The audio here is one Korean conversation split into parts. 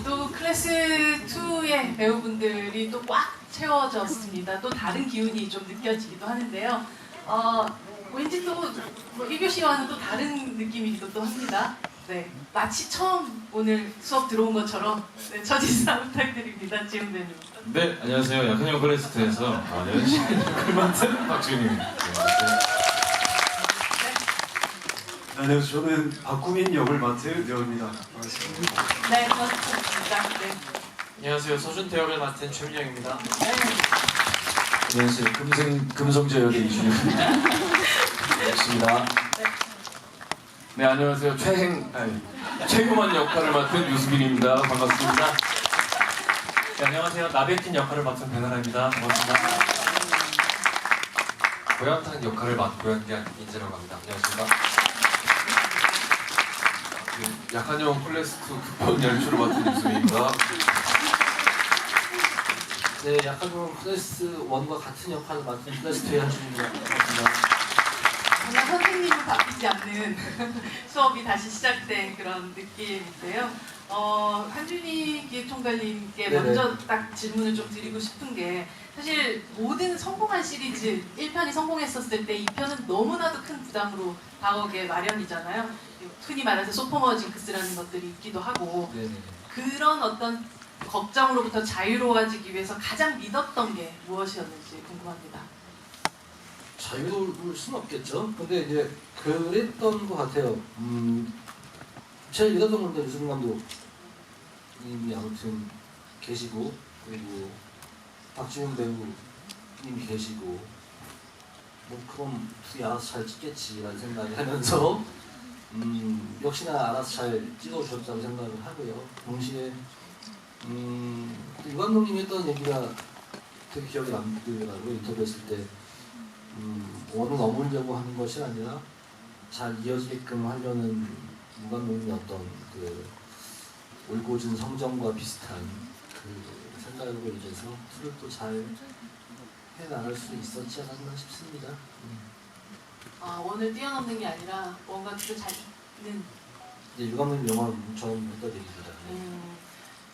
또 클래스 2의 배우분들이 또 꽉 채워졌습니다. 또 다른 기운이 좀 느껴지기도 하는데요. 왠지 또 1교시와는 또 다른 느낌이기도 또 합니다. 네, 마치 처음 오늘 수업 들어온 것처럼 첫 인사 부탁드립니다. 지훈배님. 네, 안녕하세요. 약한형 클래스트에서 연신 역을 맡은 박준입니다. 안녕하세요. 저는 박구민 역을 맡은 려입니다. 반갑습니다. 네, 고맙습니다. 네. 안녕하세요. 서준태 역을 맡은 최민영입니다. 네. 안녕하세요. 금성재 역의 이준혁입니다. 반갑습니다. 네, 안녕하세요. 최규만 역할을 맡은 유수빈입니다. 반갑습니다. 네, 안녕하세요. 나베틴 역할을 맡은 배나라입니다. 반갑습니다. 고현탄 역할을 맡고 있는 인재라고 합니다. 안녕하십니까. 약한형 클래스2 극본 연출을 맡은 유수민입니다. 네, 약한형 클래스 1과 같은 역할을 맡은 클래스 2의 한준입니다. 반갑습니다. 정말 선생님은 바뀌지 않는 수업이 다시 시작된 그런 느낌인데요. 한준희 기획총괄님께 네네. 먼저 딱 질문을 좀 드리고 싶은 게 사실 모든 성공한 시리즈 1편이 성공했었을 때 2편은 너무나도 큰 부담으로 다가오게 마련이잖아요. 흔히 말해서 소포머 징크스라는 것들이 있기도 하고 네네. 그런 어떤 걱정으로부터 자유로워지기 위해서 가장 믿었던 게 무엇이었는지 궁금합니다. 자유로울 수는 없겠죠. 근데 이제 그랬던 것 같아요. 제일 믿었던 건데 유승민 감독님이 아무튼 계시고 그리고 박지훈 배우님이 계시고 뭐 그럼 둘이 알아서 잘 찍겠지라는 생각을 하면서 역시나 알아서 잘 찍어주셨다고 생각을 하고요. 동시에 유 감독님이 했던 얘기가 되게 기억에 남더라고요. 인터뷰했을 때 원을 넘으려고 하는 것이 아니라 잘 이어지게끔 하려는 유 감독님의 어떤 그 올곧은 성정과 비슷한 그 생각으로 인해서 술을 또 잘 해나갈 수 있었지 않았나 싶습니다. 원을 뛰어넘는 게 아니라 뭔가 그걸 잘 있는 이제 유 감독님 영화 처음 했던 얘기입니다.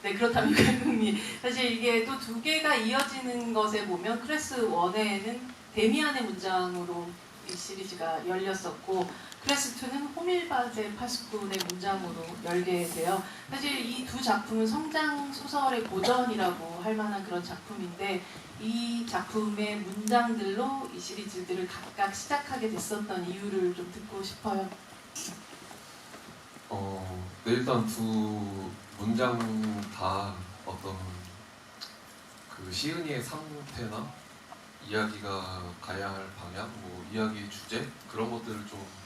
네, 그렇다면 감독님 사실 이게 또 두 개가 이어지는 것에 보면 클래스 1에는 데미안의 문장으로 이 시리즈가 열렸었고 클래스 2는 호밀바제 파스쿤의 문장으로 열게 돼요. 사실 이 두 작품은 성장 소설의 고전이라고 할 만한 그런 작품인데 이 작품의 문장들로 이 시리즈들을 각각 시작하게 됐었던 이유를 좀 듣고 싶어요. 네, 일단 두 문장 다 어떤 그 시은이의 상태나 이야기가 가야 할 방향, 뭐 이야기 주제 그런 것들을 좀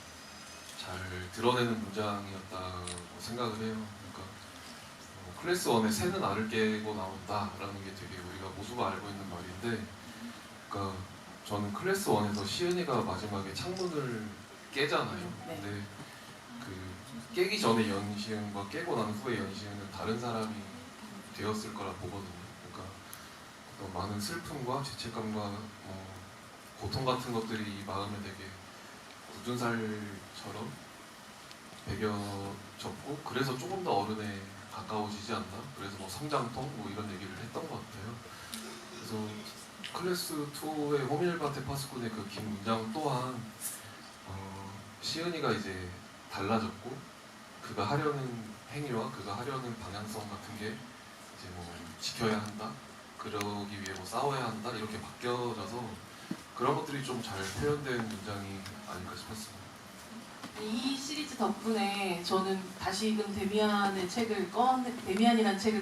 잘 드러내는 문장이었다고 생각을 해요. 그러니까 클래스 1의 새는 알을 깨고 나온다라는 게 되게 우리가 모두가 알고 있는 말인데, 그러니까 저는 클래스 1에서 시은이가 마지막에 창문을 깨잖아요. 네. 근데 그 깨기 전에 연시은과 깨고 난 후에 연시은은 다른 사람이 되었을 거라 보거든요. 그러니까 어떤 많은 슬픔과 죄책감과 고통 같은 것들이 이 마음에 되게 굳은 살처럼 배겨졌고, 그래서 조금 더 어른에 가까워지지 않나? 그래서 뭐 성장통 뭐 이런 얘기를 했던 것 같아요. 그래서 클래스 2의 호밀바테 파스쿤의 그 긴 문장 또한 시은이가 이제 달라졌고 그가 하려는 행위와 그가 하려는 방향성 같은 게 이제 뭐 지켜야 한다, 그러기 위해 뭐 싸워야 한다 이렇게 바뀌어져서 그런 것들이 좀 잘 표현된 문장이 아닐까 싶었습니다. 이 시리즈 덕분에 저는 다시금 데미안이라는 책을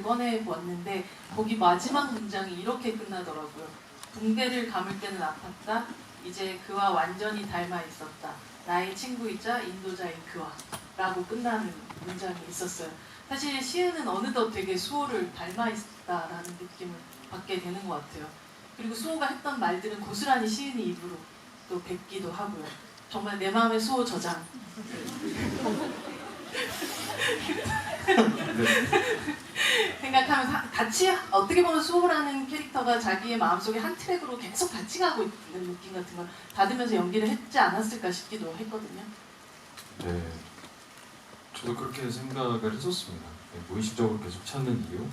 꺼내 보았는데 거기 마지막 문장이 이렇게 끝나더라고요. 붕대를 감을 때는 아팠다. 이제 그와 완전히 닮아 있었다. 나의 친구이자 인도자인 그와 라고 끝나는 문장이 있었어요. 사실 시은은 어느덧 되게 수호를 닮아 있다라는 느낌을 받게 되는 것 같아요. 그리고 수호가 했던 말들은 고스란히 시은이 입으로 또 뵙기도 하고요. 정말 내 마음의 수호 저장. 생각하면서 같이 어떻게 보면 수호라는 캐릭터가 자기의 마음속에 한 트랙으로 계속 같이 가고 있는 느낌 같은 걸 받으면서 연기를 했지 않았을까 싶기도 했거든요. 네, 저도 그렇게 생각을 했었습니다. 무의식적으로 계속 찾는 이유,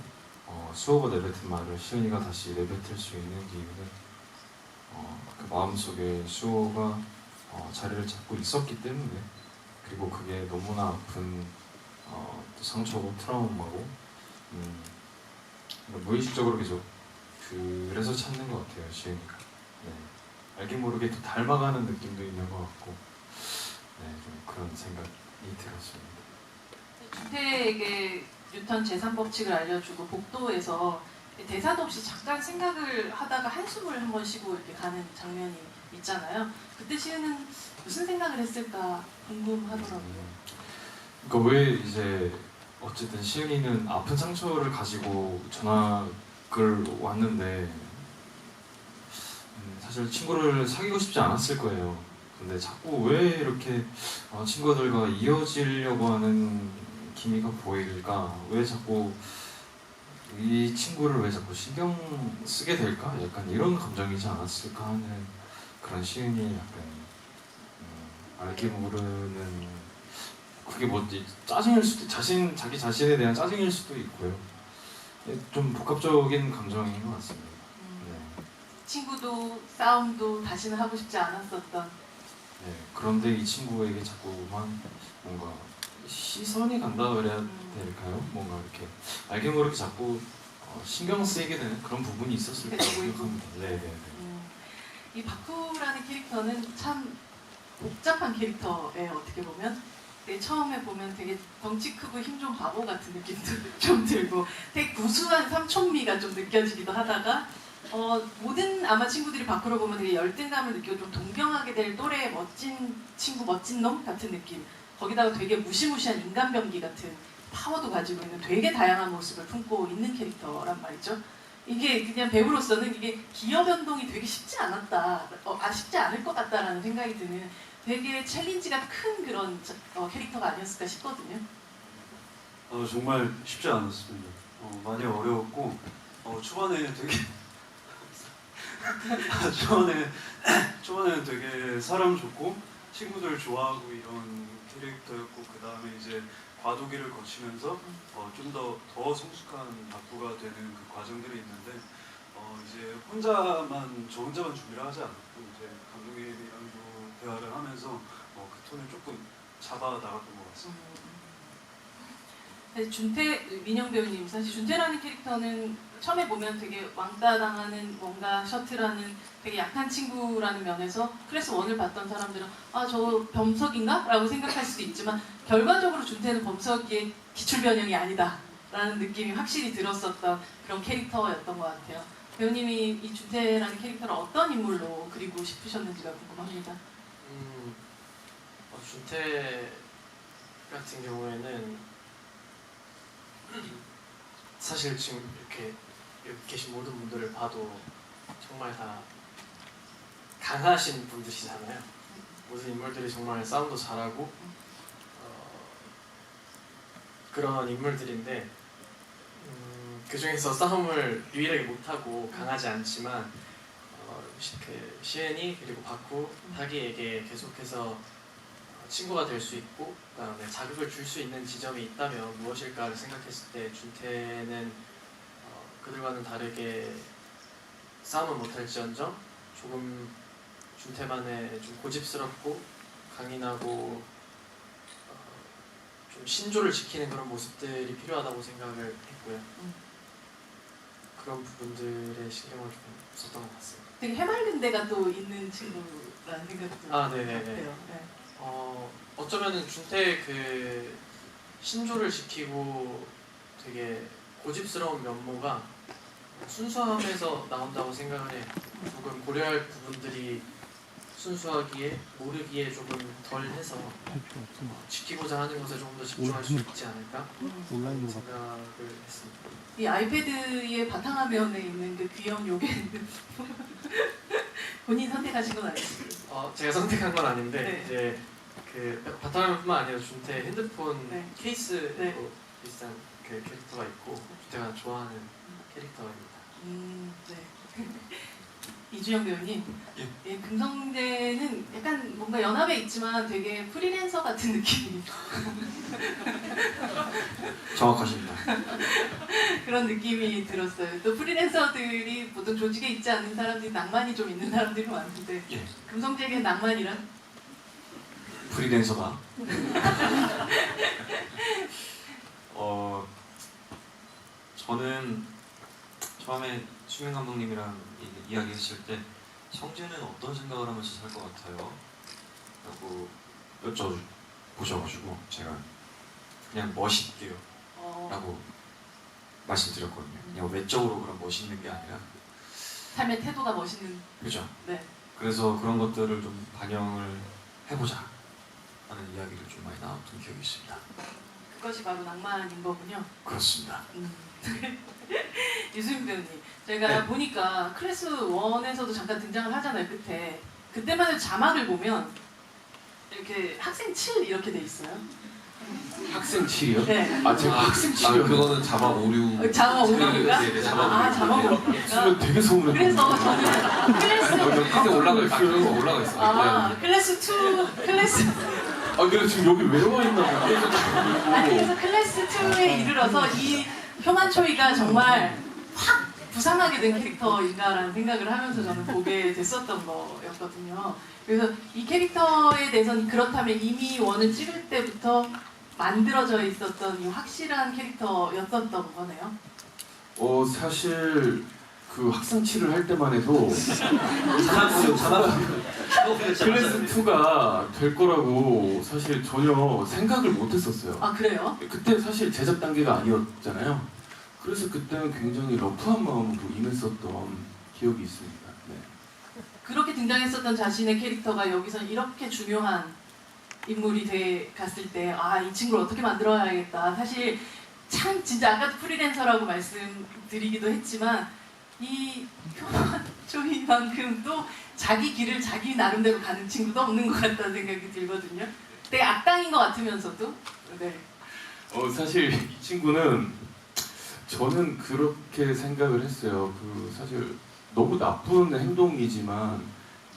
수호가 내뱉은 말을 시은이가 다시 내뱉을 수 있는 이유는 그 마음속에 수호가 자리를 잡고 있었기 때문에, 그리고 그게 너무나 아픈 또 상처고 트라우마고, 무의식적으로 계속 그래서 찾는 것 같아요, 시은이가. 네. 알게 모르게 또 닮아가는 느낌도 있는 것 같고, 네, 좀 그런 생각이 들었습니다. 준태에게 뉴턴 제3법칙을 알려주고 복도에서 대사도 없이 잠깐 생각을 하다가 한숨을 한 번 쉬고 이렇게 가는 장면이 있잖아요. 그때 시은은 무슨 생각을 했을까 궁금하더라고요. 그러니까 왜 이제 어쨌든 시은이는 아픈 상처를 가지고 전학을 왔는데 사실 친구를 사귀고 싶지 않았을 거예요. 근데 자꾸 왜 이렇게 친구들과 이어지려고 하는 기미가 보일까? 왜 자꾸 이 친구를 왜 자꾸 신경 쓰게 될까? 약간 이런 감정이지 않았을까 하는 그런 시은이의 약간 알게 모르는, 그게 뭐지, 짜증일 수도, 자기 자신에 대한 짜증일 수도 있고요. 좀 복합적인 감정인 것 같습니다. 네. 친구도 싸움도 다시는 하고 싶지 않았었던. 네. 그런데 이 친구에게 자꾸만 뭔가 시선이 간다 그래야 될까요? 뭔가 이렇게 알게 모르게 자꾸 신경 쓰이게 되는 그런 부분이 있었을 거라고 생각합니다. 네. 이 바쿠라는 캐릭터는 참 복잡한 캐릭터에 어떻게 보면 처음에 보면 되게 덩치 크고 힘 좀 바보 같은 느낌도 좀 들고 되게 구수한 삼촌미가 좀 느껴지기도 하다가 모든 아마 친구들이 바쿠로 보면 되게 열등감을 느끼고 좀 동경하게 될 또래의 멋진 친구, 멋진 놈 같은 느낌. 거기다가 되게 무시무시한 인간병기 같은 파워도 가지고 있는 되게 다양한 모습을 품고 있는 캐릭터란 말이죠. 이게 그냥 배우로서는 이게 기여 변동이 되게 쉽지 않았다, 쉽지 않을 것 같다라는 생각이 드는 되게 챌린지가 큰 그런 캐릭터가 아니었을까 싶거든요. 정말 쉽지 않았습니다. 많이 어려웠고 초반에 되게 초반에는 되게 사람 좋고 친구들 좋아하고 이런 캐릭터였고, 그 다음에 이제 과도기를 거치면서 좀 더 성숙한 바쿠가 되는 그 과정들이 있는데 이제 저 혼자만 준비를 하지 않았고 이제 감독님이랑도 대화를 하면서 그 톤을 조금 잡아 나갔던 것 같습니다. 준태, 민영 배우님, 사실 준태라는 캐릭터는 처음에 보면 되게 왕따 당하는 뭔가 셔틀하는 되게 약한 친구라는 면에서 클래스 1을 봤던 사람들은 저 범석인가? 라고 생각할 수도 있지만 결과적으로 준태는 범석의 기출 변형이 아니다 라는 느낌이 확실히 들었었던 그런 캐릭터였던 것 같아요. 배우님이 이 준태라는 캐릭터를 어떤 인물로 그리고 싶으셨는지가 궁금합니다. 준태 같은 경우에는 사실 지금 이렇게 여기 계신 모든 분들을 봐도 정말 다 강하신 분들이잖아요. 모든 인물들이 정말 싸움도 잘하고 그런 인물들인데 그 중에서 싸움을 유일하게 못하고 강하지 않지만 그 시은이 그리고 바쿠 타기에게 계속해서 친구가 될 수 있고 그다음에 자극을 줄 수 있는 지점이 있다면 무엇일까를 생각했을 때 준태는 그들과는 다르게 싸움은 못할지언정 조금 준태만의 좀 고집스럽고 강인하고 좀 신조를 지키는 그런 모습들이 필요하다고 생각을 했고요. 그런 부분들에 신경을 좀 썼던 것 같습니다. 되게 해맑은 데가 또 있는 친구라는 생각도 네네네. 같아요. 네. 어쩌면은 준태의 그 신조를 지키고 되게 고집스러운 면모가 순수함에서 나온다고 생각을 해요. 조금 고려할 부분들이 순수하기에 모르기에 조금 덜해서 지키고자 하는 것에 조금 더 집중할 수 있지 않을까 생각을 했습니다. 이 아이패드의 바탕화면에 있는 그 귀여운 요괴는 본인 선택하신 건 아니시죠? 제가 선택한 건 아닌데 네. 이제 그 바탕화면뿐만 아니라 준태 핸드폰 네. 케이스도 네. 비슷한 그 캐릭터가 있고 준태가 좋아하는 캐릭터입니다. 네. 이주영 배우님, 예. 예, 금성재는 약간 뭔가 연합에 있지만 되게 프리랜서 같은 느낌이 정확하십니다. 그런 느낌이 들었어요. 또 프리랜서들이 보통 조직에 있지 않는 사람들이 낭만이 좀 있는 사람들이 많은데 예. 금성재에게 낭만이란? 프리랜서다. 저는 처음에 수민 감독님이랑 이야기했을 때 성재는 어떤 생각을 하면서 살 것 같아요? 라고 여쭤보셔가지고 제가 그냥 멋있게요 라고 말씀드렸거든요. 그냥 외적으로 그런 멋있는 게 아니라 삶의 태도가 멋있는. 그죠? 네. 그래서 그런 것들을 좀 반영을 해보자 하는 이야기를 좀 많이 나눴던 기억이 있습니다. 그것이 바로 낭만인 거군요. 그렇습니다. 유수민 배우님, 제가 네. 보니까 클래스 1에서도 잠깐 등장을 하잖아요, 끝에. 그때만 해도 자막을 보면 이렇게 학생 7 이렇게 돼 있어요. 학생 7이요? 네. 아 제가 학생 7이요? 그거는 자막 오류. 자막 오류인가? 네, 자막 아, 오류. 자막 오류니까. 되게 서운해. 그래서 저는 클래스 학생 올라가 있어. 아, 클래스 2, 클래스 근데 지금 여기 왜 와 있나? 아니 그래서 클래스 2에 이르러서 이 효만초이가 정말 확 부상하게 된 캐릭터인가라는 생각을 하면서 저는 보게 됐었던 거였거든요. 그래서 이 캐릭터에 대해서는 그렇다면 이미 원을 찍을 때부터 만들어져 있었던 이 확실한 캐릭터였었던 거네요. 사실 그 학생치를 할 때만 해도 클래스 2가 될 거라고 사실 전혀 생각을 못 했었어요. 아 그래요? 그때 사실 제작 단계가 아니었잖아요. 그래서 그때는 굉장히 러프한 마음으로 임했었던 기억이 있습니다. 네. 그렇게 등장했었던 자신의 캐릭터가 여기서 이렇게 중요한 인물이 돼 갔을 때 아 이 친구를 어떻게 만들어야겠다. 사실 참 진짜 아까도 프리랜서라고 말씀드리기도 했지만 이 효만초이만큼 또 자기 길을 자기 나름대로 가는 친구도 없는 것 같다는 생각이 들거든요. 되게 악당인 것 같으면서도 네. 사실 이 친구는 저는 그렇게 생각을 했어요. 사실 너무 나쁜 행동이지만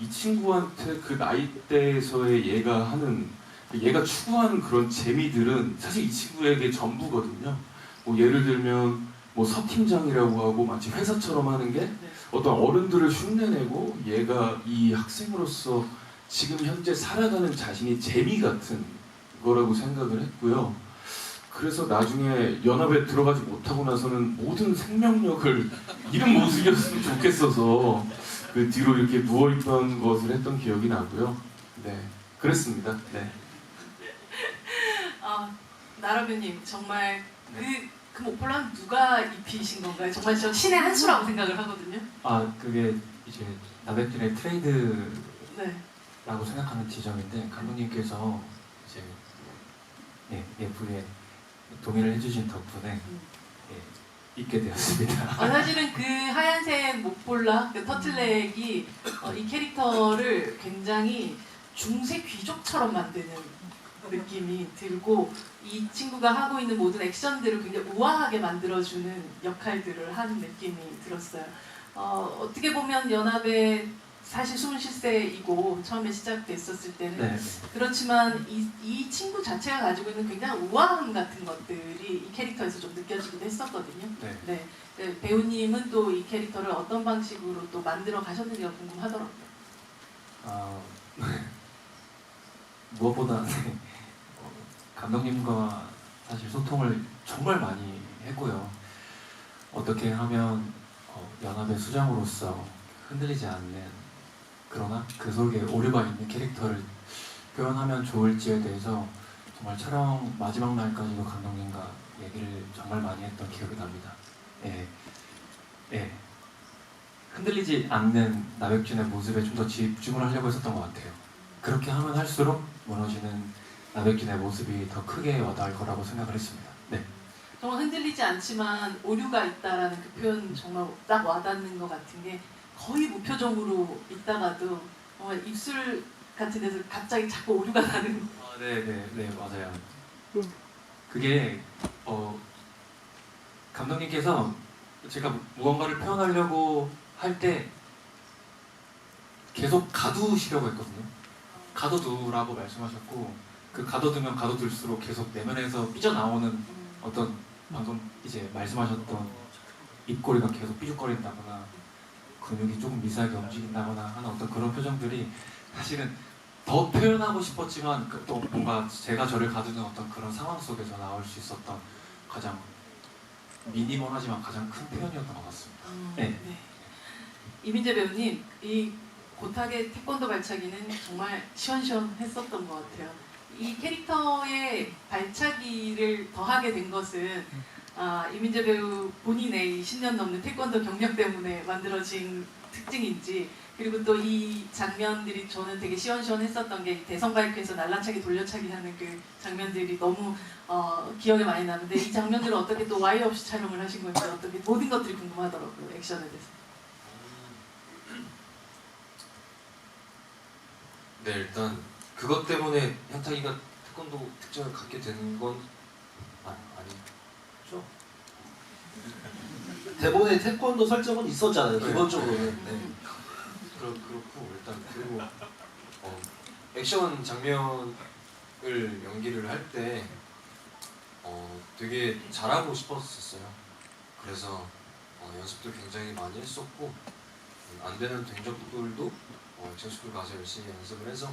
이 친구한테 그 나이대에서의 얘가 추구하는 그런 재미들은 사실 이 친구에게 전부거든요. 뭐 예를 들면 뭐 서팀장이라고 하고 마치 회사처럼 하는 게 어떤 어른들을 흉내내고 얘가 이 학생으로서 지금 현재 살아가는 자신이 재미 같은 거라고 생각을 했고요. 그래서 나중에 연합에 들어가지 못하고 나서는 모든 생명력을 잃은 모습이었으면 좋겠어서 그 뒤로 이렇게 누워있던 것을 했던 기억이 나고요. 네, 그랬습니다. 네. 나라배님 정말 그 목폴란 누가 입히신 건가요? 정말 저 신의 한 수라고 생각을 하거든요. 그게 이제 나백준의 트레이드라고 네. 생각하는 지점인데 감독님께서 이제 예쁘게 동의를 해주신 덕분에 입게 되었습니다. 사실은 그 하얀색 목폴라, 그 터틀넥이 이 캐릭터를 굉장히 중세 귀족처럼 만드는 느낌이 들고 이 친구가 하고 있는 모든 액션들을 굉장히 우아하게 만들어주는 역할들을 하는 느낌이 들었어요. 어떻게 보면 연합의 사실 27세이고 처음에 시작됐었을 때는 네. 그렇지만 이 친구 자체가 가지고 있는 굉장히 우아함 같은 것들이 이 캐릭터에서 좀 느껴지기도 했었거든요. 네. 네, 배우님은 또 이 캐릭터를 어떤 방식으로 또 만들어 가셨는지가 궁금하더라고요. 무엇보다 감독님과 사실 소통을 정말 많이 했고요. 어떻게 하면 연합의 수장으로서 흔들리지 않는 그러나 그 속에 오류가 있는 캐릭터를 표현하면 좋을지에 대해서 정말 촬영 마지막 날까지도 감독님과 얘기를 정말 많이 했던 기억이 납니다. 흔들리지 않는 나백준의 모습에 좀 더 집중을 하려고 했었던 것 같아요. 그렇게 하면 할수록 무너지는 나백준의 모습이 더 크게 와닿을 거라고 생각을 했습니다. 네. 정말 흔들리지 않지만 오류가 있다라는 그 표현 정말 딱 와닿는 것 같은 게 거의 무표정으로 있다가도 정말 입술 같은 데서 갑자기 자꾸 오류가 나는. 네, 맞아요. 그게 감독님께서 제가 무언가를 표현하려고 할 때 계속 가두시려고 했거든요. 가둬두라고 말씀하셨고 그 가둬두면 가둬둘수록 계속 내면에서 삐져나오는 어떤 방금 이제 말씀하셨던 입꼬리가 계속 삐죽거린다거나 근육이 조금 미세하게 움직인다거나 하는 어떤 그런 표정들이 사실은 더 표현하고 싶었지만 또 뭔가 제가 저를 가두는 어떤 그런 상황 속에서 나올 수 있었던 가장 미니멀하지만 가장 큰 표현이었던 것 같습니다. 네. 이민재 배우님, 이 고탁의 태권도 발차기는 정말 시원시원했었던 것 같아요. 이 캐릭터의 발차기를 더하게 된 것은 이민재 배우 본인의 이 10년 넘는 태권도 경력 때문에 만들어진 특징인지, 그리고 또 이 장면들이 저는 되게 시원시원했었던 게 대성바이크에서 날라차기 돌려차기 하는 그 장면들이 너무 기억에 많이 나는데, 이 장면들은 어떻게 또 와이 없이 촬영을 하신 건지 어떻게 모든 것들이 궁금하더라고요. 액션에 대해서. 네, 일단 그것 때문에 현탁이가 태권도 특징을 갖게 되는 건 아니죠. 대본에 태권도 설정은 있었잖아요. 기본적으로는. 네. 그렇고 일단 그리고 액션 장면을 연기를 할 때 되게 잘하고 싶었었어요. 그래서 연습도 굉장히 많이 했었고, 안 되는 동작들도 액션 스쿨 가서 열심히 연습을 해서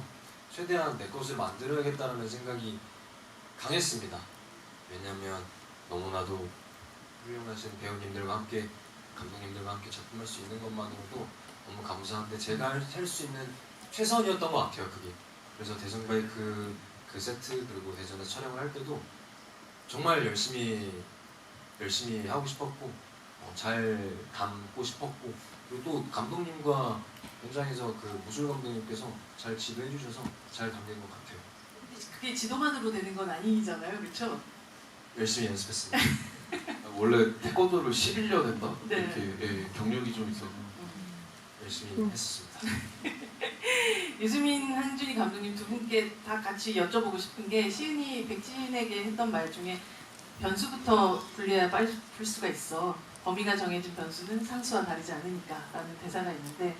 최대한 내 것을 만들어야겠다는 생각이 강했습니다. 왜냐하면 너무나도 훌륭하신 배우님들과 함께, 감독님들과 함께 작품할 수 있는 것만으로도 너무 감사한데 제가 할 수 있는 최선이었던 것 같아요, 그게. 그래서 대성바이크 그 세트 그리고 대전에서 촬영을 할 때도 정말 열심히 하고 싶었고, 잘 담고 싶었고, 그리고 또 감독님과 현장에서 그 무술 감독님께서 잘 지도해 주셔서 잘 담긴 것 같아요. 그게 지도만으로 되는 건 아니잖아요, 그렇죠? 열심히 연습했습니다. 원래 태권도를 11년 했나? 네. 이렇게 경력이 좀 있어서 열심히 했습니다. 유수민, 한준희 감독님 두 분께 다 같이 여쭤보고 싶은 게, 시은이 백진에게 했던 말 중에 변수부터 분리해야 빨리 풀 수가 있어. 범위가 정해진 변수는 상수와 다르지 않으니까 라는 대사가 있는데,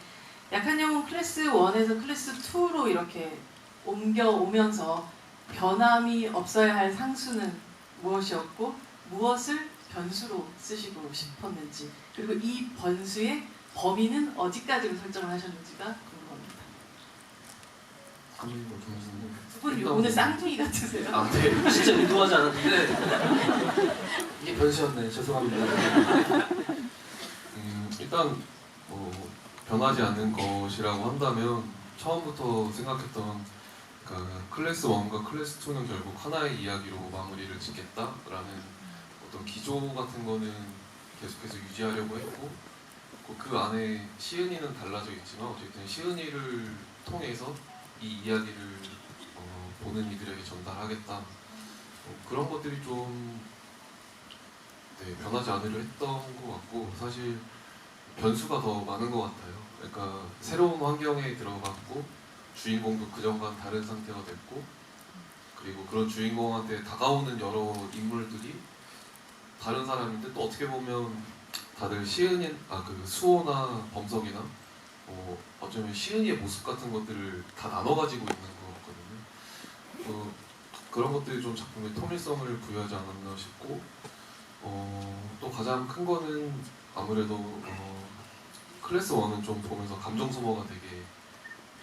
약한 영웅 클래스 1에서 클래스 2로 이렇게 옮겨오면서 변함이 없어야 할 상수는 무엇이었고 무엇을 변수로 쓰시고 싶었는지, 그리고 이 변수의 범위는 어디까지로 설정을 하셨는지가 궁금합니다. 두 분 오늘 쌍둥이 같으세요? 네. 진짜 의도하지 않았는데 이게 변수였네. 죄송합니다. 일단 변하지 않는 것이라고 한다면 처음부터 생각했던 클래스 1과 클래스 2는 결국 하나의 이야기로 마무리를 짓겠다라는 어떤 기조 같은 거는 계속해서 유지하려고 했고, 그 안에 시은이는 달라져 있지만 어쨌든 시은이를 통해서 이 이야기를 보는 이들에게 전달하겠다, 그런 것들이 좀 변하지 않으려 했던 것 같고, 사실 변수가 더 많은 것 같아요. 그러니까 새로운 환경에 들어갔고 주인공도 그전과는 다른 상태가 됐고, 그리고 그런 주인공한테 다가오는 여러 인물들이 다른 사람인데, 또 어떻게 보면 다들 시은이, 그 수호나 범석이나 어쩌면 시은이의 모습 같은 것들을 다 나눠 가지고 있는 것 같거든요. 그런 것들이 좀 작품의 통일성을 부여하지 않았나 싶고, 또 가장 큰 거는 아무래도 클래스 1은 좀 보면서 감정 소모가 되게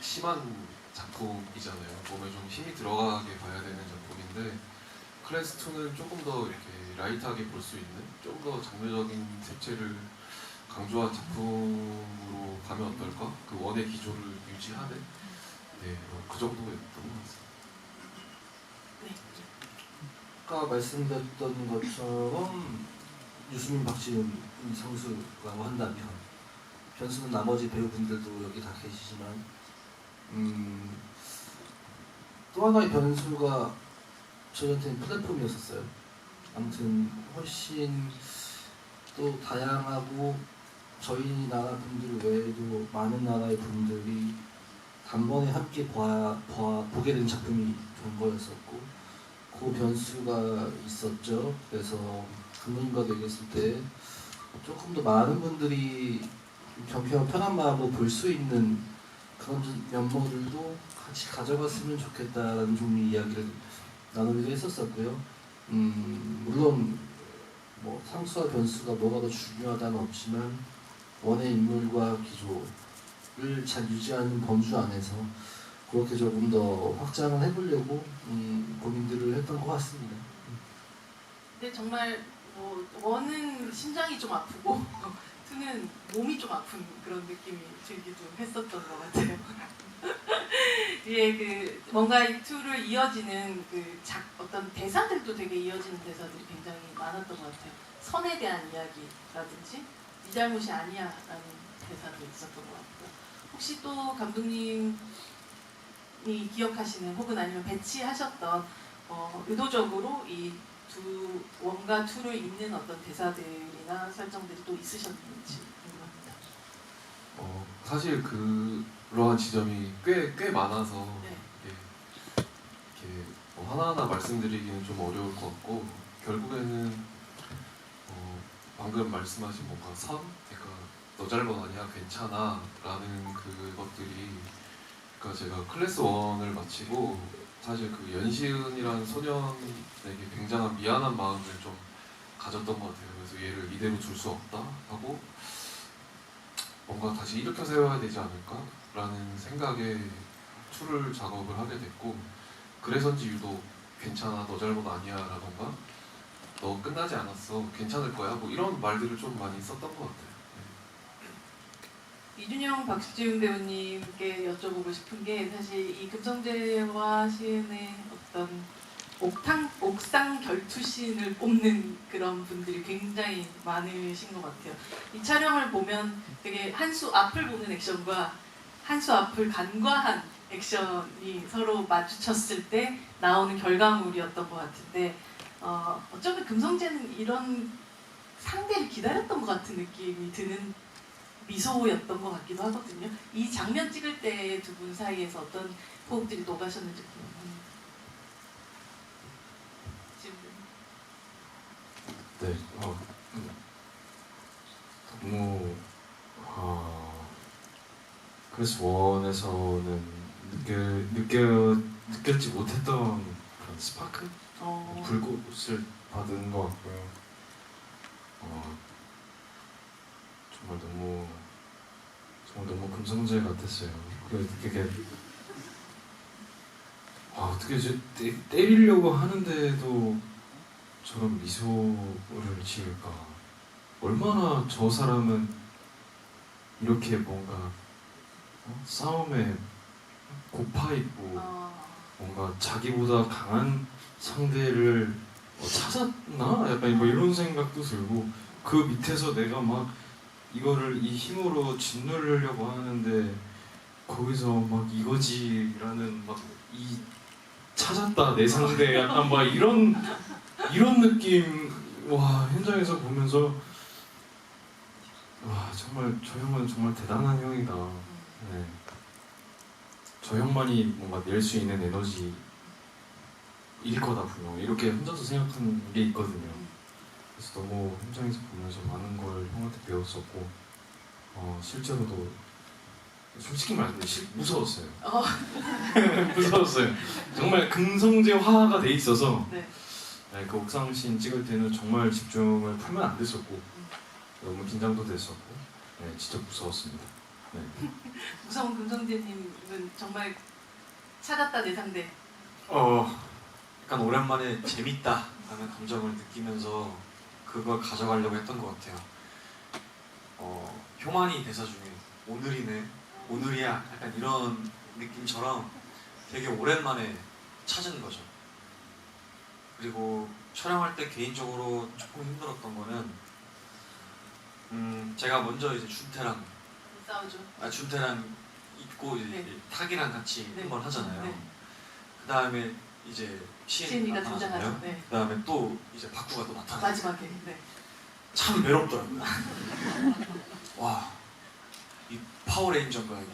심한 작품이잖아요. 몸에 좀 힘이 들어가게 봐야 되는 작품인데, 클래스 2는 조금 더 이렇게 라이트하게 볼 수 있는, 좀 더 장르적인 색채를 강조한 작품으로 가면 어떨까? 그 원의 기조를 유지하는, 그 정도였던 것 같습니다. 아까 말씀드렸던 것처럼 유수민, 박지훈, 상수라고 한다면, 변수는 나머지 배우분들도 여기 다 계시지만, 또 하나의 변수가 저희한테는 플랫폼이었었어요. 아무튼 훨씬 또 다양하고 저희 나라 분들 외에도 많은 나라의 분들이 단번에 함께 보게 된 작품이 된 거였었고, 그 변수가 있었죠. 그래서 감독님과 얘기했을 때 조금 더 많은 분들이 편한 마음으로 볼 수 있는 그런 면모들도 같이 가져갔으면 좋겠다라는 종류 이야기를 나누기도 했었었고요. 물론 뭐 상수와 변수가 뭐가 더 중요하다는 없지만 원의 인물과 기조를 잘 유지하는 범주 안에서 그렇게 조금 더 확장을 해보려고 고민들을 했던 것 같습니다. 근데 정말 뭐 원은 심장이 좀 아프고 투는 몸이 좀 아픈 그런 느낌이 들기도 했었던 것 같아요. 예, 그 뭔가 이 투를 이어지는 그 어떤 대사들도 되게 이어지는 대사들이 굉장히 많았던 것 같아요. 선에 대한 이야기라든지 네 잘못이 아니야라는 대사도 있었던 것 같고요. 혹시 또 감독님이 기억하시는 혹은 아니면 배치하셨던 의도적으로 이 두 원과 투를 잇는 어떤 대사들이나 설정들이 또 있으셨는지 궁금합니다. 사실 그러한 지점이 꽤 많아서 네. 이렇게 하나하나 말씀드리기는 좀 어려울 것 같고 결국에는 방금 말씀하신 뭔가 선? 그러니까 너 잘못 아니야 괜찮아 라는 그것들이 그러니까 제가 클래스 1을 마치고 사실 그 연시은이라는 소년에게 굉장한 미안한 마음을 좀 가졌던 것 같아요. 그래서 얘를 이대로 둘 수 없다 하고 뭔가 다시 일으켜 세워야 되지 않을까 라는 생각에 툴을 작업을 하게 됐고 그래서인지 유독 괜찮아 너 잘못 아니야 라던가 너 끝나지 않았어 괜찮을 거야 뭐 이런 말들을 좀 많이 썼던 것 같아요. 이준영 박지훈 배우님께 여쭤보고 싶은 게 사실 이 금성재와 시은의 어떤 옥상 결투신을 뽑는 그런 분들이 굉장히 많으신 것 같아요. 이 촬영을 보면 되게 한 수 앞을 보는 액션과 한 수 앞을 간과한 액션이 서로 마주쳤을 때 나오는 결과물이었던 것 같은데 어쩌면 금성재는 이런 상대를 기다렸던 것 같은 느낌이 드는 미소였던 것 같기도 하거든요. 이 장면 찍을 때 두 분 사이에서 어떤 호흡들이 녹아셨는지 궁금합니다. 네, 너무 그래서 원에서는 느꼈지 못했던 그런 스파크? 불꽃을 받은 것 같고요. 정말 너무 금성재 같았어요. 그게 어떻게 이제 때리려고 하는데도 저런 미소를 지을까? 얼마나 저 사람은 이렇게 뭔가 싸움에 고파 있고 뭔가 자기보다 강한 상대를 찾았나? 약간 뭐 이런 생각도 들고 그 밑에서 내가 막 이거를 이 힘으로 짓누르려고 하는데 거기서 막 이거지라는 막 이 찾았다 내 상대 약간 막 이런 느낌 와 현장에서 보면서 와 정말 저 형은 정말 대단한 형이다. 네. 저 형만이 뭔가 낼 수 있는 에너지일 거다 분명 이렇게 혼자서 생각하는 게 있거든요. 그래서 너무 현장에서 보면서 많은 걸 형한테 배웠었고 실제로도 솔직히 말하면 무서웠어요. 무서웠어요. 정말 금성재화가 돼 있어서 네. 네, 그 옥상신 찍을 때는 정말 집중을 풀면 안 됐었고 너무 긴장도 됐었고 네, 진짜 무서웠습니다. 네. 무서운 금성재님은 정말 찾았다 내 상대. 약간 오랜만에 재밌다라는 감정을 느끼면서 그걸 가져가려고 했던 것 같아요. 효만이 대사 중에 오늘이야 약간 이런 느낌처럼 되게 오랜만에 찾은 거죠. 그리고 촬영할 때 개인적으로 조금 힘들었던 거는 제가 먼저 이제 준태랑 싸우죠. 준태랑 있고 이제 네. 탁이랑 같이 네. 한번 하잖아요. 네. 그 다음에 이제 시은이가 나타나잖아요. 등장하죠. 네. 그 다음에 또 이제 박구가 또 나타나요. 마지막에. 네. 참 외롭더라고요. 와, 이 파워레인저인가 이게.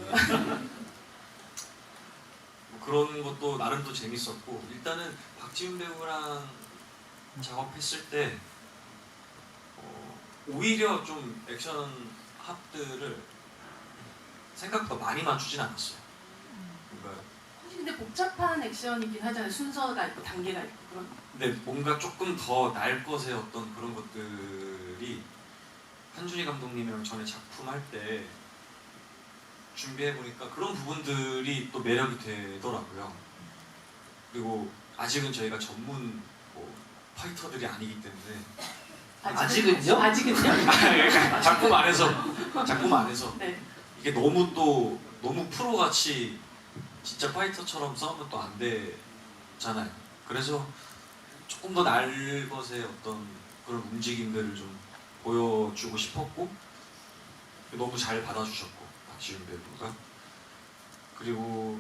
뭐 그런 것도 나름 또 재밌었고 일단은 박지훈 배우랑 작업했을 때 오히려 좀 액션 합들을 생각보다 많이 맞추진 않았어요. 그러니까 사실 근데 복잡한 액션이긴 하잖아요. 순서가 있고 단계가 있고 그런. 근데 뭔가 조금 더 날 것의 어떤 그런 것들이 한준희 감독님이랑 전에 작품 할 때 준비해 보니까 그런 부분들이 또 매력이 되더라고요. 그리고 아직은 저희가 전문 뭐 파이터들이 아니기 때문에 아직은요? 아직은요? 작품 안에서 네. 이게 너무 프로같이 진짜 파이터처럼 싸우면 또 안 되잖아요. 그래서 조금 더 날 것의 어떤 그런 움직임들을 좀 보여주고 싶었고 너무 잘 받아주셨고 박지훈 배우가 그리고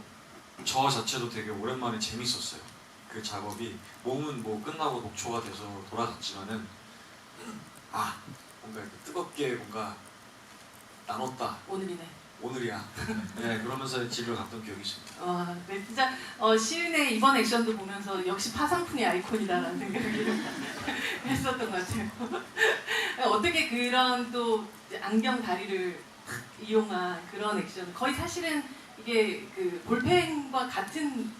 저 자체도 되게 오랜만에 재밌었어요. 그 작업이 몸은 뭐 끝나고 녹초가 돼서 돌아갔지만은 뭔가 이렇게 뜨겁게 뭔가 나눴다. 오늘이야. 네, 그러면서 집을 갔던 기억이 있습니다. 네, 진짜 시은의 이번 액션도 보면서 역시 파상풍의 아이콘이다라는 생각을 했었던 것 같아요. 어떻게 그런 또 안경 다리를 이용한 그런 액션, 거의 사실은 이게 그 볼펜과 같은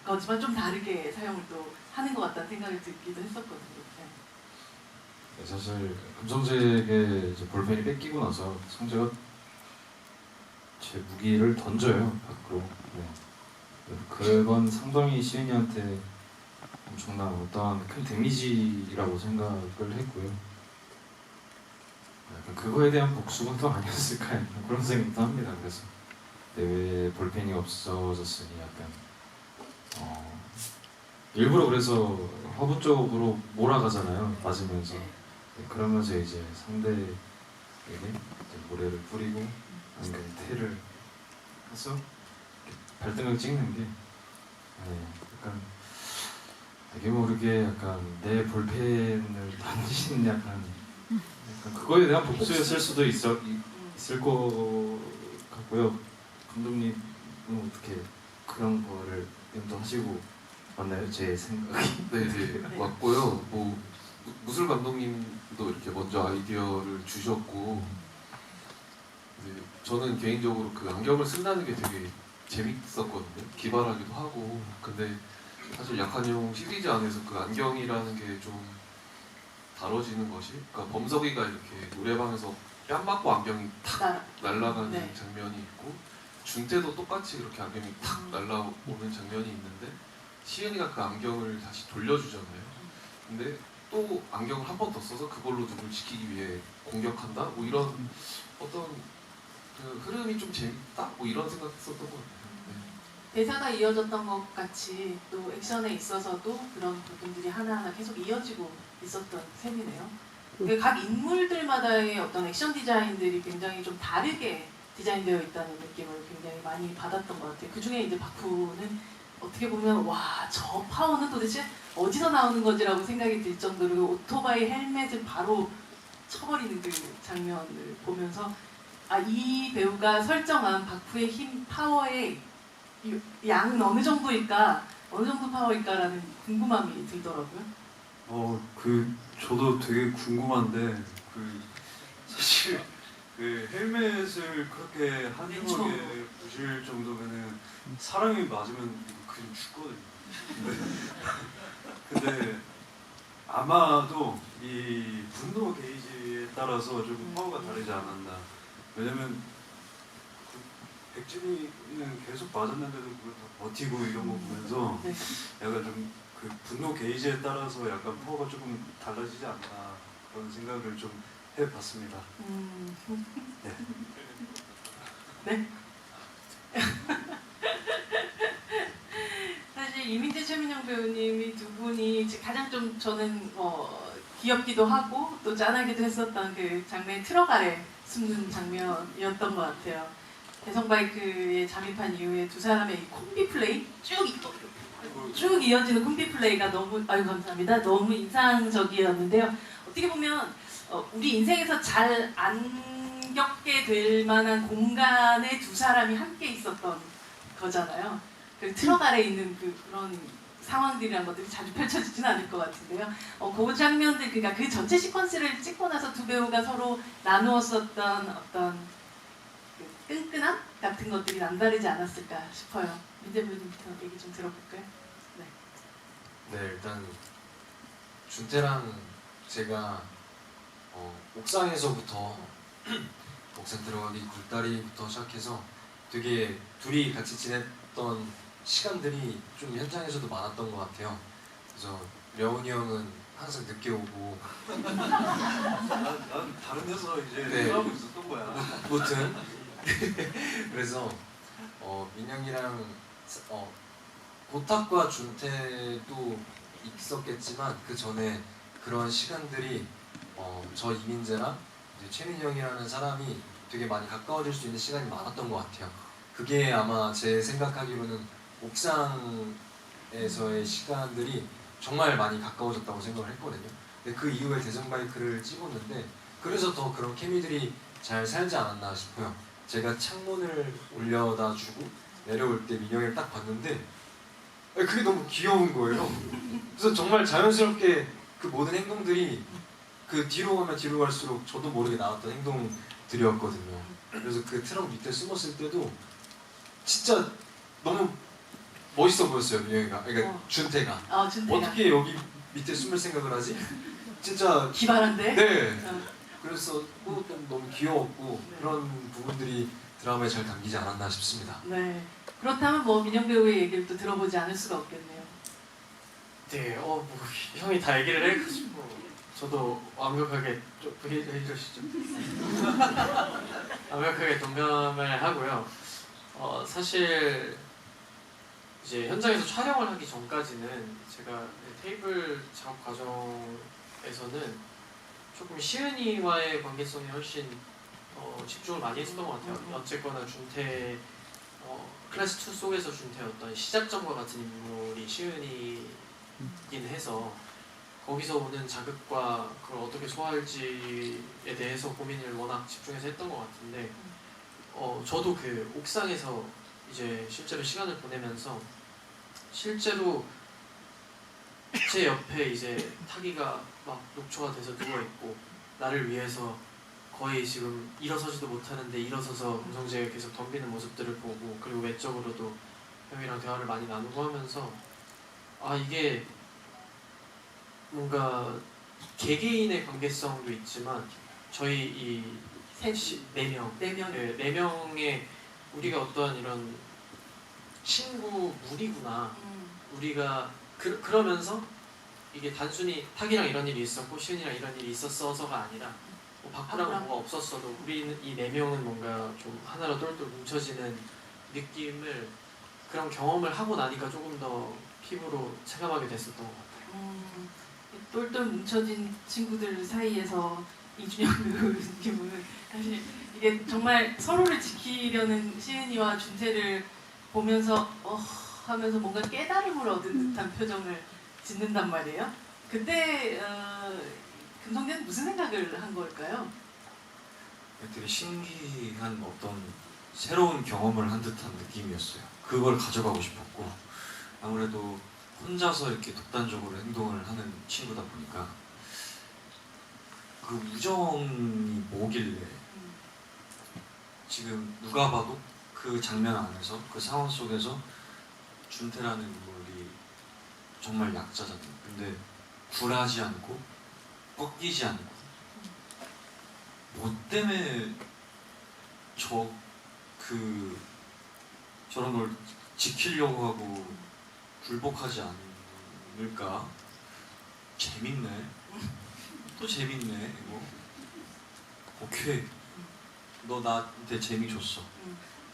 거지만 좀 다르게 사용을 또 하는 것 같다는 생각을 듣기도 했었거든요. 네, 사실 금성재에게 이제 볼펜이 뺏기고 나서 성재가 제 무기를 던져요 밖으로. 네. 그건 상당히 시은이한테 엄청난 어떠한 큰 데미지라고 생각을 했고요. 약간 그거에 대한 복수가 또 아니었을까 그런 생각도 합니다. 그래서 왜 볼펜이 없어졌으니 약간 일부러 그래서 허브 쪽으로 몰아가잖아요. 맞으면서. 네, 그러면서 이제 상대에게 이제 모래를 뿌리고 안경 테를 해서 발등을 찍는 게 약간 되게 모르게 약간 내 볼펜을 던진 약간 그거에 대한 복수였을 수도 있을 것 같고요. 감독님은 어떻게 그런 거를 염두하시고 맞나요? 제 생각이. 네, 맞고요. 뭐 무술 감독님도 이렇게 먼저 아이디어를 주셨고, 저는 개인적으로 그 안경을 쓴다는 게 되게 재밌었거든요. 기발하기도 하고. 근데 사실 약한 영 시리즈 안에서 그 안경이라는 게 좀 다뤄지는 것이, 그러니까 범석이가 이렇게 노래방에서 뺨 맞고 안경이 탁 날아가는 네. 장면이 있고, 준태도 똑같이 그렇게 안경이 탁 날아오는 장면이 있는데, 시은이가 그 안경을 다시 돌려주잖아요. 근데 또 안경을 한 번 더 써서 그걸로 누굴 지키기 위해 공격한다? 뭐 이런 어떤 그 흐름이 좀 재밌다? 뭐 이런 생각했었던 것 같아요. 대사가 이어졌던 것 같이 또 액션에 있어서도 그런 부분들이 하나하나 계속 이어지고 있었던 셈이네요. 각 인물들마다의 어떤 액션 디자인들이 굉장히 좀 다르게 디자인되어 있다는 느낌을 굉장히 많이 받았던 것 같아요. 그 중에 이제 박후는 어떻게 보면 와, 저 파워는 도대체 어디서 나오는 거지라고 생각이 들 정도로 오토바이 헬멧을 바로 쳐버리는 그 장면을 보면서 이 배우가 설정한 박후의 힘, 파워의 양은 어느 정도 파워일까라는 궁금함이 들더라고요. 저도 되게 궁금한데 사실 그 헬멧을 그렇게 한정하게 부실 정도면은 사람이 맞으면 그냥 죽거든요. 근데 아마도 이 분노 게이지에 따라서 조금 파워가 다르지 않았나. 왜냐면 백진이는 계속 맞았는데도 그걸 다 버티고 이런 거 보면서 약간 좀 그 분노 게이지에 따라서 약간 파워가 조금 달라지지 않나 그런 생각을 좀 해봤습니다. 네. 사실 이민재 최민영 배우님이 두 분이 가장 좀 저는 귀엽기도 하고 또 짠하기도 했었던 그 장면이 트럭 아래 숨는 장면이었던 것 같아요. 대성바이크에 잠입한 이후에 두 사람의 이 콤비 플레이 쭉 이어지는 콤비 플레이가 감사합니다. 너무 인상적이었는데요. 어떻게 보면 우리 인생에서 잘 안 겪게 될 만한 공간에 두 사람이 함께 있었던 거잖아요. 그 트럭 아래 있는 그런 상황들이란 것들이 자주 펼쳐지지는 않을 것 같은데요. 그 장면들, 그러니까 그 전체 시퀀스를 찍고 나서 두 배우가 서로 나누었었던 어떤 끈끈함 같은 것들이 남다르지 않았을까 싶어요. 민재부님부터 얘기 좀 들어볼까요? 네, 일단 준태랑 제가 옥상에서부터 옥상 들어가기 굴다리부터 시작해서 되게 둘이 같이 지냈던 시간들이 좀 현장에서도 많았던 것 같아요. 그래서 려운이 형은 항상 늦게 오고 난 다른 데서 이제 네. 하고 있었던 거야. 무튼 그래서 민영이랑 보탁과 준태도 있었겠지만 그 전에 그런 시간들이 저 이민재랑 이제 최민이 형이라는 사람이 되게 많이 가까워질 수 있는 시간이 많았던 것 같아요. 그게 아마 제 생각하기로는 옥상에서의 시간들이 정말 많이 가까워졌다고 생각을 했거든요. 근데 그 이후에 대전 바이크를 찍었는데 그래서 더 그런 케미들이 잘 살지 않았나 싶어요. 제가 창문을 올려다 주고 내려올 때 민영이를 딱 봤는데 그게 너무 귀여운 거예요. 그래서 정말 자연스럽게 그 모든 행동들이 그 뒤로 가면 뒤로 갈수록 저도 모르게 나왔던 행동들이었거든요. 그래서 그 트럭 밑에 숨었을 때도 진짜 너무 멋있어 보였어요, 민영이가. 그러니까 준태가. 준태가. 어떻게 여기 밑에 숨을 생각을 하지? 진짜 기발한데? 네. 어. 그래서 또 너무 귀여웠고 네. 그런 부분들이 드라마에 잘 담기지 않았나 싶습니다. 네. 그렇다면 뭐 민영 배우의 얘기를 또 들어보지 않을 수가 없겠네요. 네, 뭐 형이 다 얘기를 해가지고 저도 완벽하게 좀 해주시죠. 완벽하게 동감을 하고요. 사실 이제 현장에서 촬영을 하기 전까지는 제가 테이블 작업 과정에서는 조금 시은이와의 관계성에 훨씬 집중을 많이 했었던 것 같아요. 어쨌거나 준태 클래스 2 속에서 준태의 어떤 시작점과 같은 인물이 시은이긴 해서 거기서 오는 자극과 그걸 어떻게 소화할지에 대해서 고민을 워낙 집중해서 했던 것 같은데 저도 그 옥상에서 이제 실제로 시간을 보내면서 실제로 제 옆에 이제 타기가 막 녹초가 돼서 누워 있고 나를 위해서 거의 지금 일어서지도 못하는데 일어서서 음성제에 계속 덤비는 모습들을 보고 그리고 외적으로도 형이랑 대화를 많이 나누고 하면서 이게 뭔가 개개인의 관계성도 있지만 저희 이 네 명, 네 명의 우리가 어떤 이런 친구 무리구나. 우리가 그러면서 이게 단순히 탁이랑 이런 일이 있었고 시은이랑 이런 일이 있었어서가 아니라 뭐 박구랑 뭐가 없었어도 우리는 이 네 명은 뭔가 좀 하나로 똘똘 뭉쳐지는 느낌을 그런 경험을 하고 나니까 조금 더 피부로 체감하게 됐었던 것 같아요. 똘똘 뭉쳐진 친구들 사이에서 이준영 배우님은 사실 이게 정말 서로를 지키려는 시은이와 준태를 보면서 하면서 뭔가 깨달음을 얻은 듯한 표정을 짓는단 말이에요. 그때 금성대는 무슨 생각을 한 걸까요? 되게 신기한 어떤 새로운 경험을 한 듯한 느낌이었어요. 그걸 가져가고 싶었고 아무래도 혼자서 이렇게 독단적으로 행동을 하는 친구다 보니까 그 우정이 뭐길래 지금 누가 봐도 그 장면 안에서 그 상황 속에서 준태라는 인물이 정말 약자잖아요. 근데 굴하지 않고 꺾이지 않고 뭐 때문에 저런 걸 지키려고 하고 굴복하지 않을까? 재밌네. 또 재밌네. 이거. 오케이. 너 나한테 재미 줬어.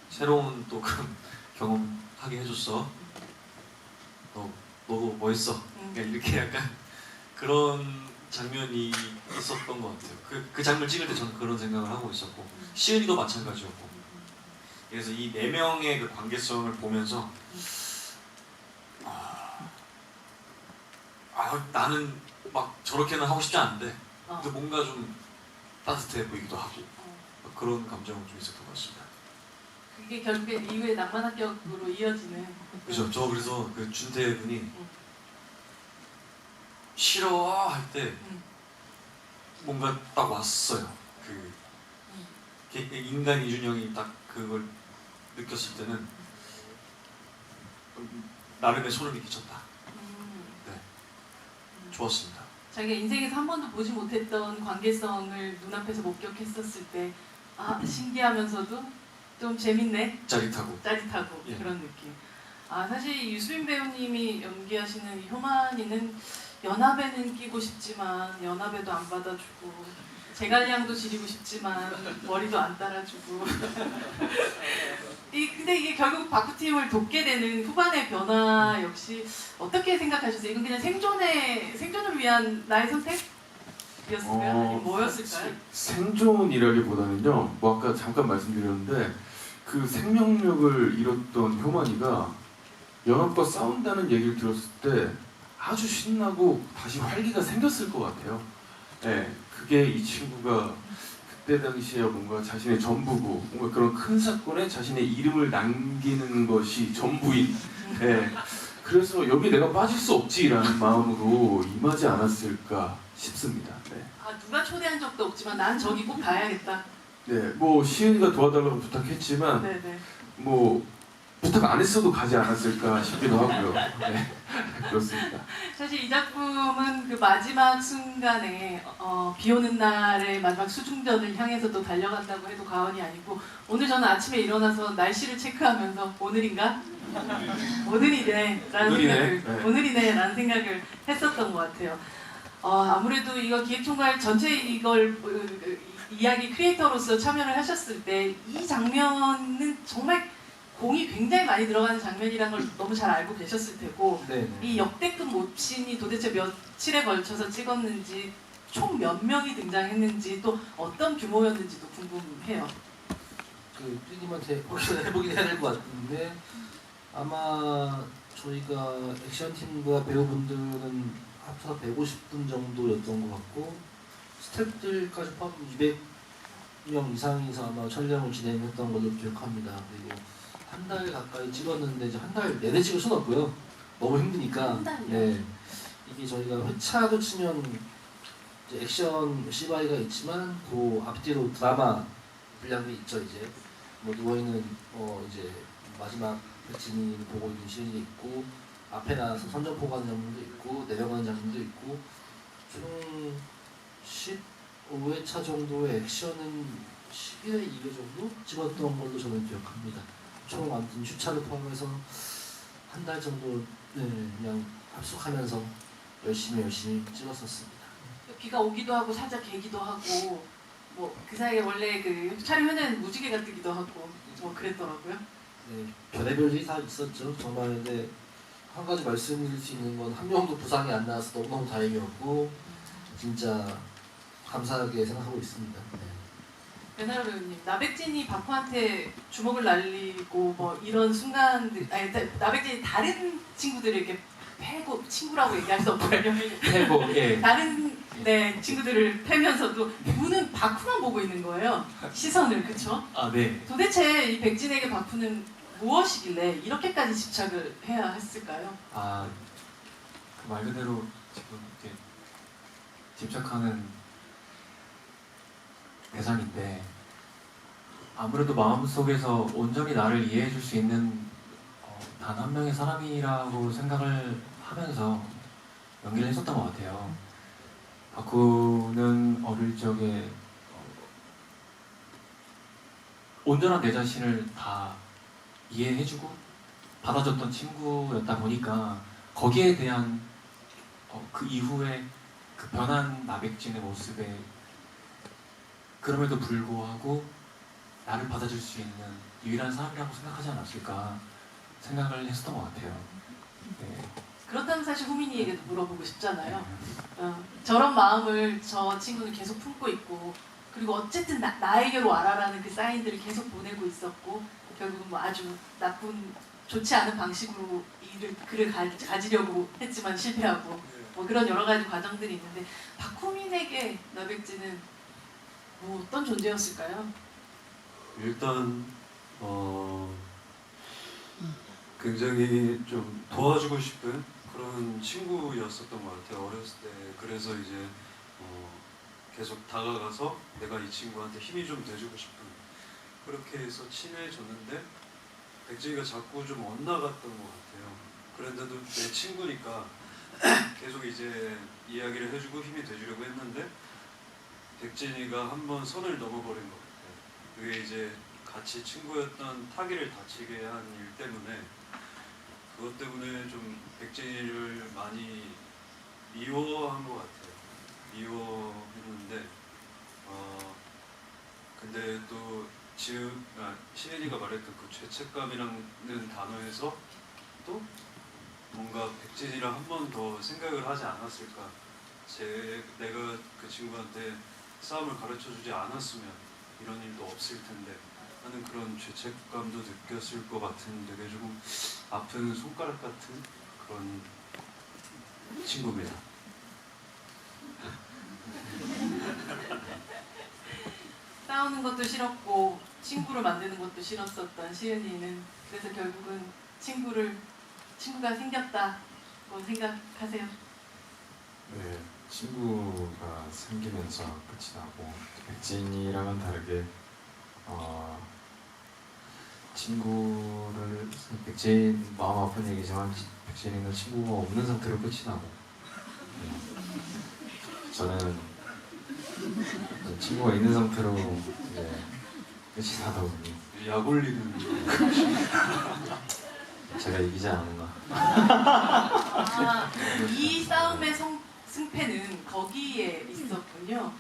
새로운 또 그런 경험하게 해줬어. 너도 멋있어. 그러니까 이렇게 약간 그런 장면이 있었던 것 같아요. 그 장면 찍을 때 저는 그런 생각을 하고 있었고 시은이도 마찬가지였고. 그래서 이 네 명의 그 관계성을 보면서 나는 막 저렇게는 하고 싶지 않은데 근데 뭔가 좀 따뜻해 보이기도 하고 그런 감정은 좀 있었던 것 같습니다. 그게 결국에 이후에 낭만합격으로 이어지는. 그죠. 저 그래서 그 준태 분이 싫어 할 때 뭔가 딱 왔어요. 그 인간 이준영이 딱 그걸 느꼈을 때는 나름의 소름이 끼쳤다. 네, 좋았습니다. 자기가 인생에서 한 번도 보지 못했던 관계성을 눈앞에서 목격했었을 때 아 신기하면서도 좀 재밌네, 짜릿하고. 짜릿하고 예. 그런 느낌. 아 사실 유수빈 배우님이 연기하시는 이 효만이는 연합에는 끼고 싶지만 연합에도 안 받아주고 제갈량도 지리고 싶지만 머리도 안 따라주고 근데 이게 결국 바쿠팀을 돕게 되는 후반의 변화 역시 어떻게 생각하셨어요? 이건 그냥 생존을 위한 나의 선택이었을까요? 아니면 뭐였을까요? 생존이라기보다는요. 뭐 아까 잠깐 말씀드렸는데 그 생명력을 잃었던 효만이가 연합과 싸운다는 얘기를 들었을 때 아주 신나고 다시 활기가 생겼을 것 같아요. 네, 그게 이 친구가 그때 당시에 뭔가 자신의 전부고 뭔가 그런 큰 사건에 자신의 이름을 남기는 것이 전부인. 네, 그래서 여기 내가 빠질 수 없지라는 마음으로 임하지 않았을까 싶습니다. 네. 아 누가 초대한 적도 없지만 난 저기 꼭 가야겠다. 네, 뭐 시은이가 도와달라고 부탁했지만 네네. 뭐 부탁 안 했어도 가지 않았을까 싶기도 하고요. 네, 그렇습니다. 사실 이 작품은 그 마지막 순간에 비 오는 날의 마지막 수중전을 향해서도 달려간다고 해도 과언이 아니고 오늘 저는 아침에 일어나서 날씨를 체크하면서 오늘인가? 오늘이네 라는 오늘이네. 생각을 네. 오늘이네 라는 생각을 했었던 것 같아요. 아무래도 이거 기획총괄 전체 이걸 이야기 크리에이터로서 참여를 하셨을 때 이 장면은 정말 공이 굉장히 많이 들어가는 장면이라는 걸 너무 잘 알고 계셨을 테고 네. 이 역대급 모친이 도대체 며칠에 걸쳐서 찍었는지 총 몇 명이 등장했는지 또 어떤 규모였는지도 궁금해요. 그 PD님한테 확인을 해보긴 해야 될 것 같은데 아마 저희가 액션팀과 배우분들은 합쳐서 150분 정도였던 것 같고 스태프들까지 포함하면 200명 이상이서 아마 촬영을 진행했던 걸로 기억합니다. 그리고 한 달 가까이 찍었는데 이제 한 달 내내 찍을 수는 없고요. 너무 힘드니까. 한 달이요? 네. 이게 저희가 회차로 치면 이제 액션 CY가 있지만 그 앞뒤로 드라마 분량이 있죠. 이제 뭐 누워있는 이제 마지막 백진이 보고 있는 시즌이 있고 앞에 나서 선전포 가는 장면도 있고 내려가는 장면도 있고 총 15회차 정도의 액션은 11회 2회 정도 찍었던 걸로 저는 기억합니다. 총 아무튼 주차를 포함해서 한 달 정도 그냥 합숙하면서 열심히 찍었었습니다. 비가 오기도 하고 살짝 개기도 하고 뭐 그 사이에 원래 그 촬영 현장에는 무지개가 뜨기도 하고 뭐 그랬더라고요. 네, 별의별 일이 다 있었죠. 정말 근데 한 가지 말씀드릴 수 있는 건 한 명도 부상이 안 나와서 너무너무 다행이었고 진짜 감사하게 생각하고 있습니다. 네. 배나라 배우님, 나백진이 바쿠한테 주먹을 날리고 뭐 이런 순간들, 아니 나백진이 다른 친구들에게 패고 친구라고 얘기할 수 없거든요. 해보 예. 다른 친구들을 패면서도 누구는 바쿠만 보고 있는 거예요. 시선을, 그쵸? 아 네. 도대체 이 백진에게 바쿠는 무엇이길래 이렇게까지 집착을 해야 했을까요? 아 그 말 그대로 지금 이렇게 집착하는 대상인데 아무래도 마음속에서 온전히 나를 이해해 줄 수 있는 단 한 명의 사람이라고 생각을 하면서 연기를 했었던 것 같아요. 바쿠는 어릴 적에 온전한 내 자신을 다 이해해주고 받아줬던 친구였다 보니까 거기에 대한 그 이후에 그 변한 나백진의 모습에 그럼에도 불구하고 나를 받아줄 수 있는 유일한 사람이라고 생각하지 않았을까 생각을 했었던 것 같아요. 네. 그렇다면 사실 후민이에게도 물어보고 싶잖아요. 저런 마음을 저 친구는 계속 품고 있고 그리고 어쨌든 나에게로 와라라는 그 사인들을 계속 보내고 있었고 결국은 뭐 아주 나쁜 좋지 않은 방식으로 그를 가지려고 했지만 실패하고 뭐 그런 여러 가지 과정들이 있는데 박후민에게 나백진은 뭐 어떤 존재였을까요? 일단 굉장히 좀 도와주고 싶은 그런 친구였었던 것 같아요. 어렸을 때. 그래서 이제 계속 다가가서 내가 이 친구한테 힘이 좀 돼주고 싶은 그렇게 해서 친해졌는데 백진이가 자꾸 좀 엇나갔던 것 같아요. 그런데도 내 친구니까 계속 이제 이야기를 해주고 힘이 돼주려고 했는데 백진이가 한번 선을 넘어버린 것 같아요. 그게 이제 같이 친구였던 타기를 다치게 한 일 때문에 그것 때문에 좀 백진이를 많이 미워한 것 같아요. 미워했는데 근데 또 지금 시은이가 말했던 그 죄책감이라는 단어에서 또 뭔가 백진이랑 한 번 더 생각을 하지 않았을까. 내가 그 친구한테 싸움을 가르쳐주지 않았으면 이런 일도 없을 텐데 하는 그런 죄책감도 느꼈을 것 같은 되게 조금 아픈 손가락 같은 그런 친구입니다. 싸우는 것도 싫었고 친구를 만드는 것도 싫었었던 시은이는 그래서 결국은 친구가 생겼다고 생각하세요? 네, 친구가 생기면서 끝이 나고 백진이랑은 다르게 친구를 백진 마음 아픈 얘기지만 백진이는 친구가 없는 상태로 끝이 나고 저는 친구가 있는 상태로 이제 끝이 나다 보니 약 올리는 제가 이기지 않았나. 이 싸움의 승패는 거기에 있었군요.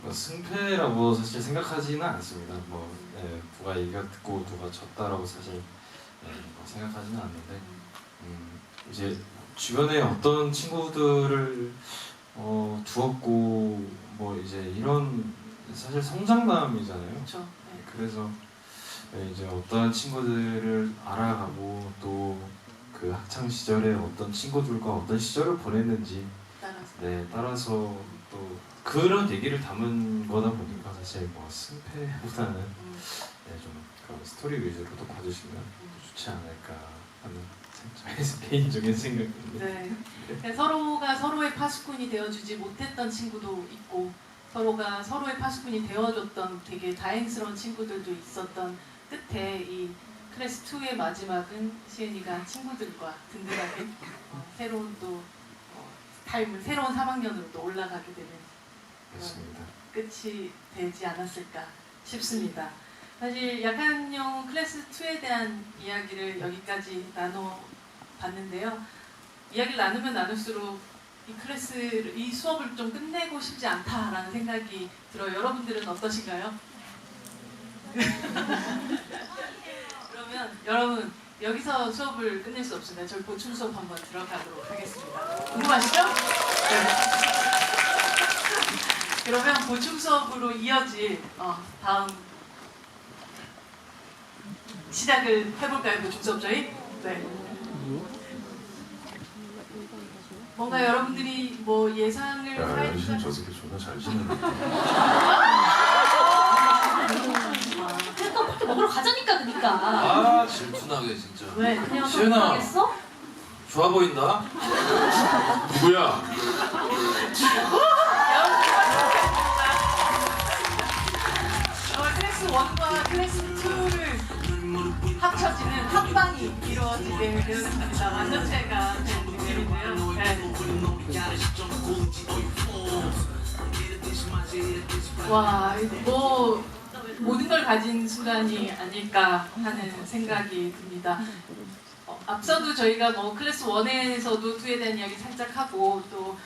뭐 승패라고 사실 생각하지는 않습니다. 누가 이겼고 누가 졌다라고 사실 뭐 생각하지는 않는데 이제 주변에 어떤 친구들을 두었고 뭐 이제 이런 사실 성장담이잖아요. 그렇죠. 네. 그래서 이제 어떤 친구들을 알아가고 또 그 학창 시절에 어떤 친구들과 어떤 시절을 보냈는지 따라서 또 그런 얘기를 담은 거다 보니까 사실 뭐 승패보다는 좀 그런 스토리 위주로 또 봐주시면 좋지 않을까 하는 개인적인 생각입니다. 네. 서로가 서로의 파수꾼이 되어주지 못했던 친구도 있고 서로가 서로의 파수꾼이 되어줬던 되게 다행스러운 친구들도 있었던 끝에 이 클래스 2의 마지막은 시은이가 친구들과 든든하게 새로운 또 삶을 새로운 3학년으로 또 올라가게 되는 맞습니다. 끝이 되지 않았을까 싶습니다. 사실 약한용 클래스 2에 대한 이야기를 여기까지 나눠봤는데요. 이야기를 나누면 나눌수록 이 수업을 좀 끝내고 싶지 않다라는 생각이 들어요. 여러분들은 어떠신가요? 그러면 여러분 여기서 수업을 끝낼 수 없습니다. 저희 보충 수업 한번 들어가도록 하겠습니다. 궁금하시죠? 네. 그러면 보충 수업으로 이어질 다음 시작을 해볼까요? 보충 수업 저희? 네. 뭔가 여러분들이 뭐 예상을 연신 저 새끼 존나 잘 지내네. 그러니까 밖에 먹으러 가자니까 그니까. 아 질투나게 진짜. 왜? 그냥 또 시은아. 못하겠어? 좋아 보인다. 누구야? 클래스 1과 클래스 2를 합쳐지는 합방이 이루어지게 되었습니다. 완전체가 된 느낌인데요. 네. 와, 뭐 모든 걸 가진 순간이 아닐까 하는 생각이 듭니다. 앞서도 저희가 뭐 클래스 1에서도 2에 대한 이야기 살짝 하고 또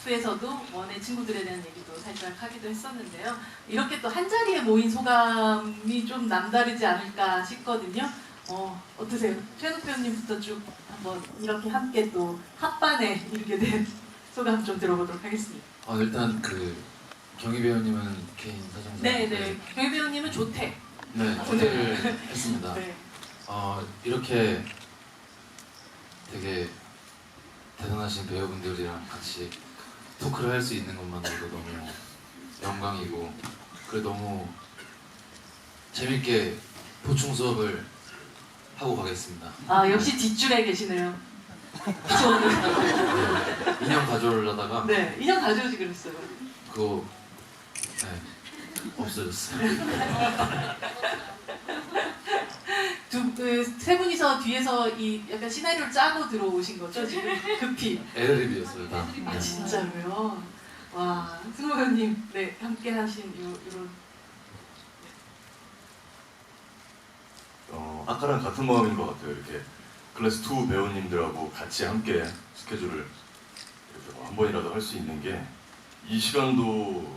2에서도 1의 친구들에 대한 얘기도 살짝 하기도 했었는데요. 이렇게 또 한 자리에 모인 소감이 좀 남다르지 않을까 싶거든요. 어떠세요? 최욱 배우님부터 쭉 한번 이렇게 함께 또 합반에 이르게 된 소감 좀 들어보도록 하겠습니다. 일단 그 경희 배우님은 개인 사정상 네네. 경희 배우님은 조퇴. 조퇴를 했습니다. 네. 이렇게 되게 대단하신 배우분들이랑 같이 토크를 할 수 있는 것만으로도 너무 영광이고 그리고 너무 재밌게 보충 수업을 하고 가겠습니다. 역시 뒷줄에 계시네요. 인형 가져오려다가 네, 인형 가져오지 그랬어요. 그거 없어졌어요. 세 분이서 뒤에서 이 약간 시나리오를 짜고 들어오신 거죠 지금 급히. 애드립이었어요 다. 아 진짜로요? 와 승호 배우님 네 함께 하신 이런 아까랑 같은 마음인 것 같아요. 이렇게 클래스 2 배우님들하고 같이 함께 스케줄을 이렇게 한 번이라도 할 수 있는 게 이 시간도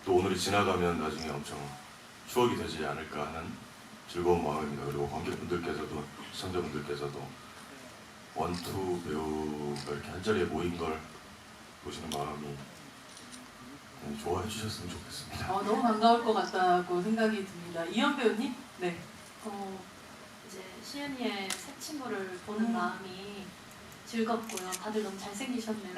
또 오늘이 지나가면 나중에 엄청 추억이 되지 않을까 하는 즐거운 마음입니다. 그리고 관객분들께서도 시청자분들께서도 원투 배우가 이렇게 한 자리에 모인 걸 보시는 마음이 좋아해 주셨으면 좋겠습니다. 너무 반가울 것 같다고 생각이 듭니다. 이현 배우님? 네. 이제 시은이의 새 친구를 보는 마음이 즐겁고요. 다들 너무 잘생기셨네요.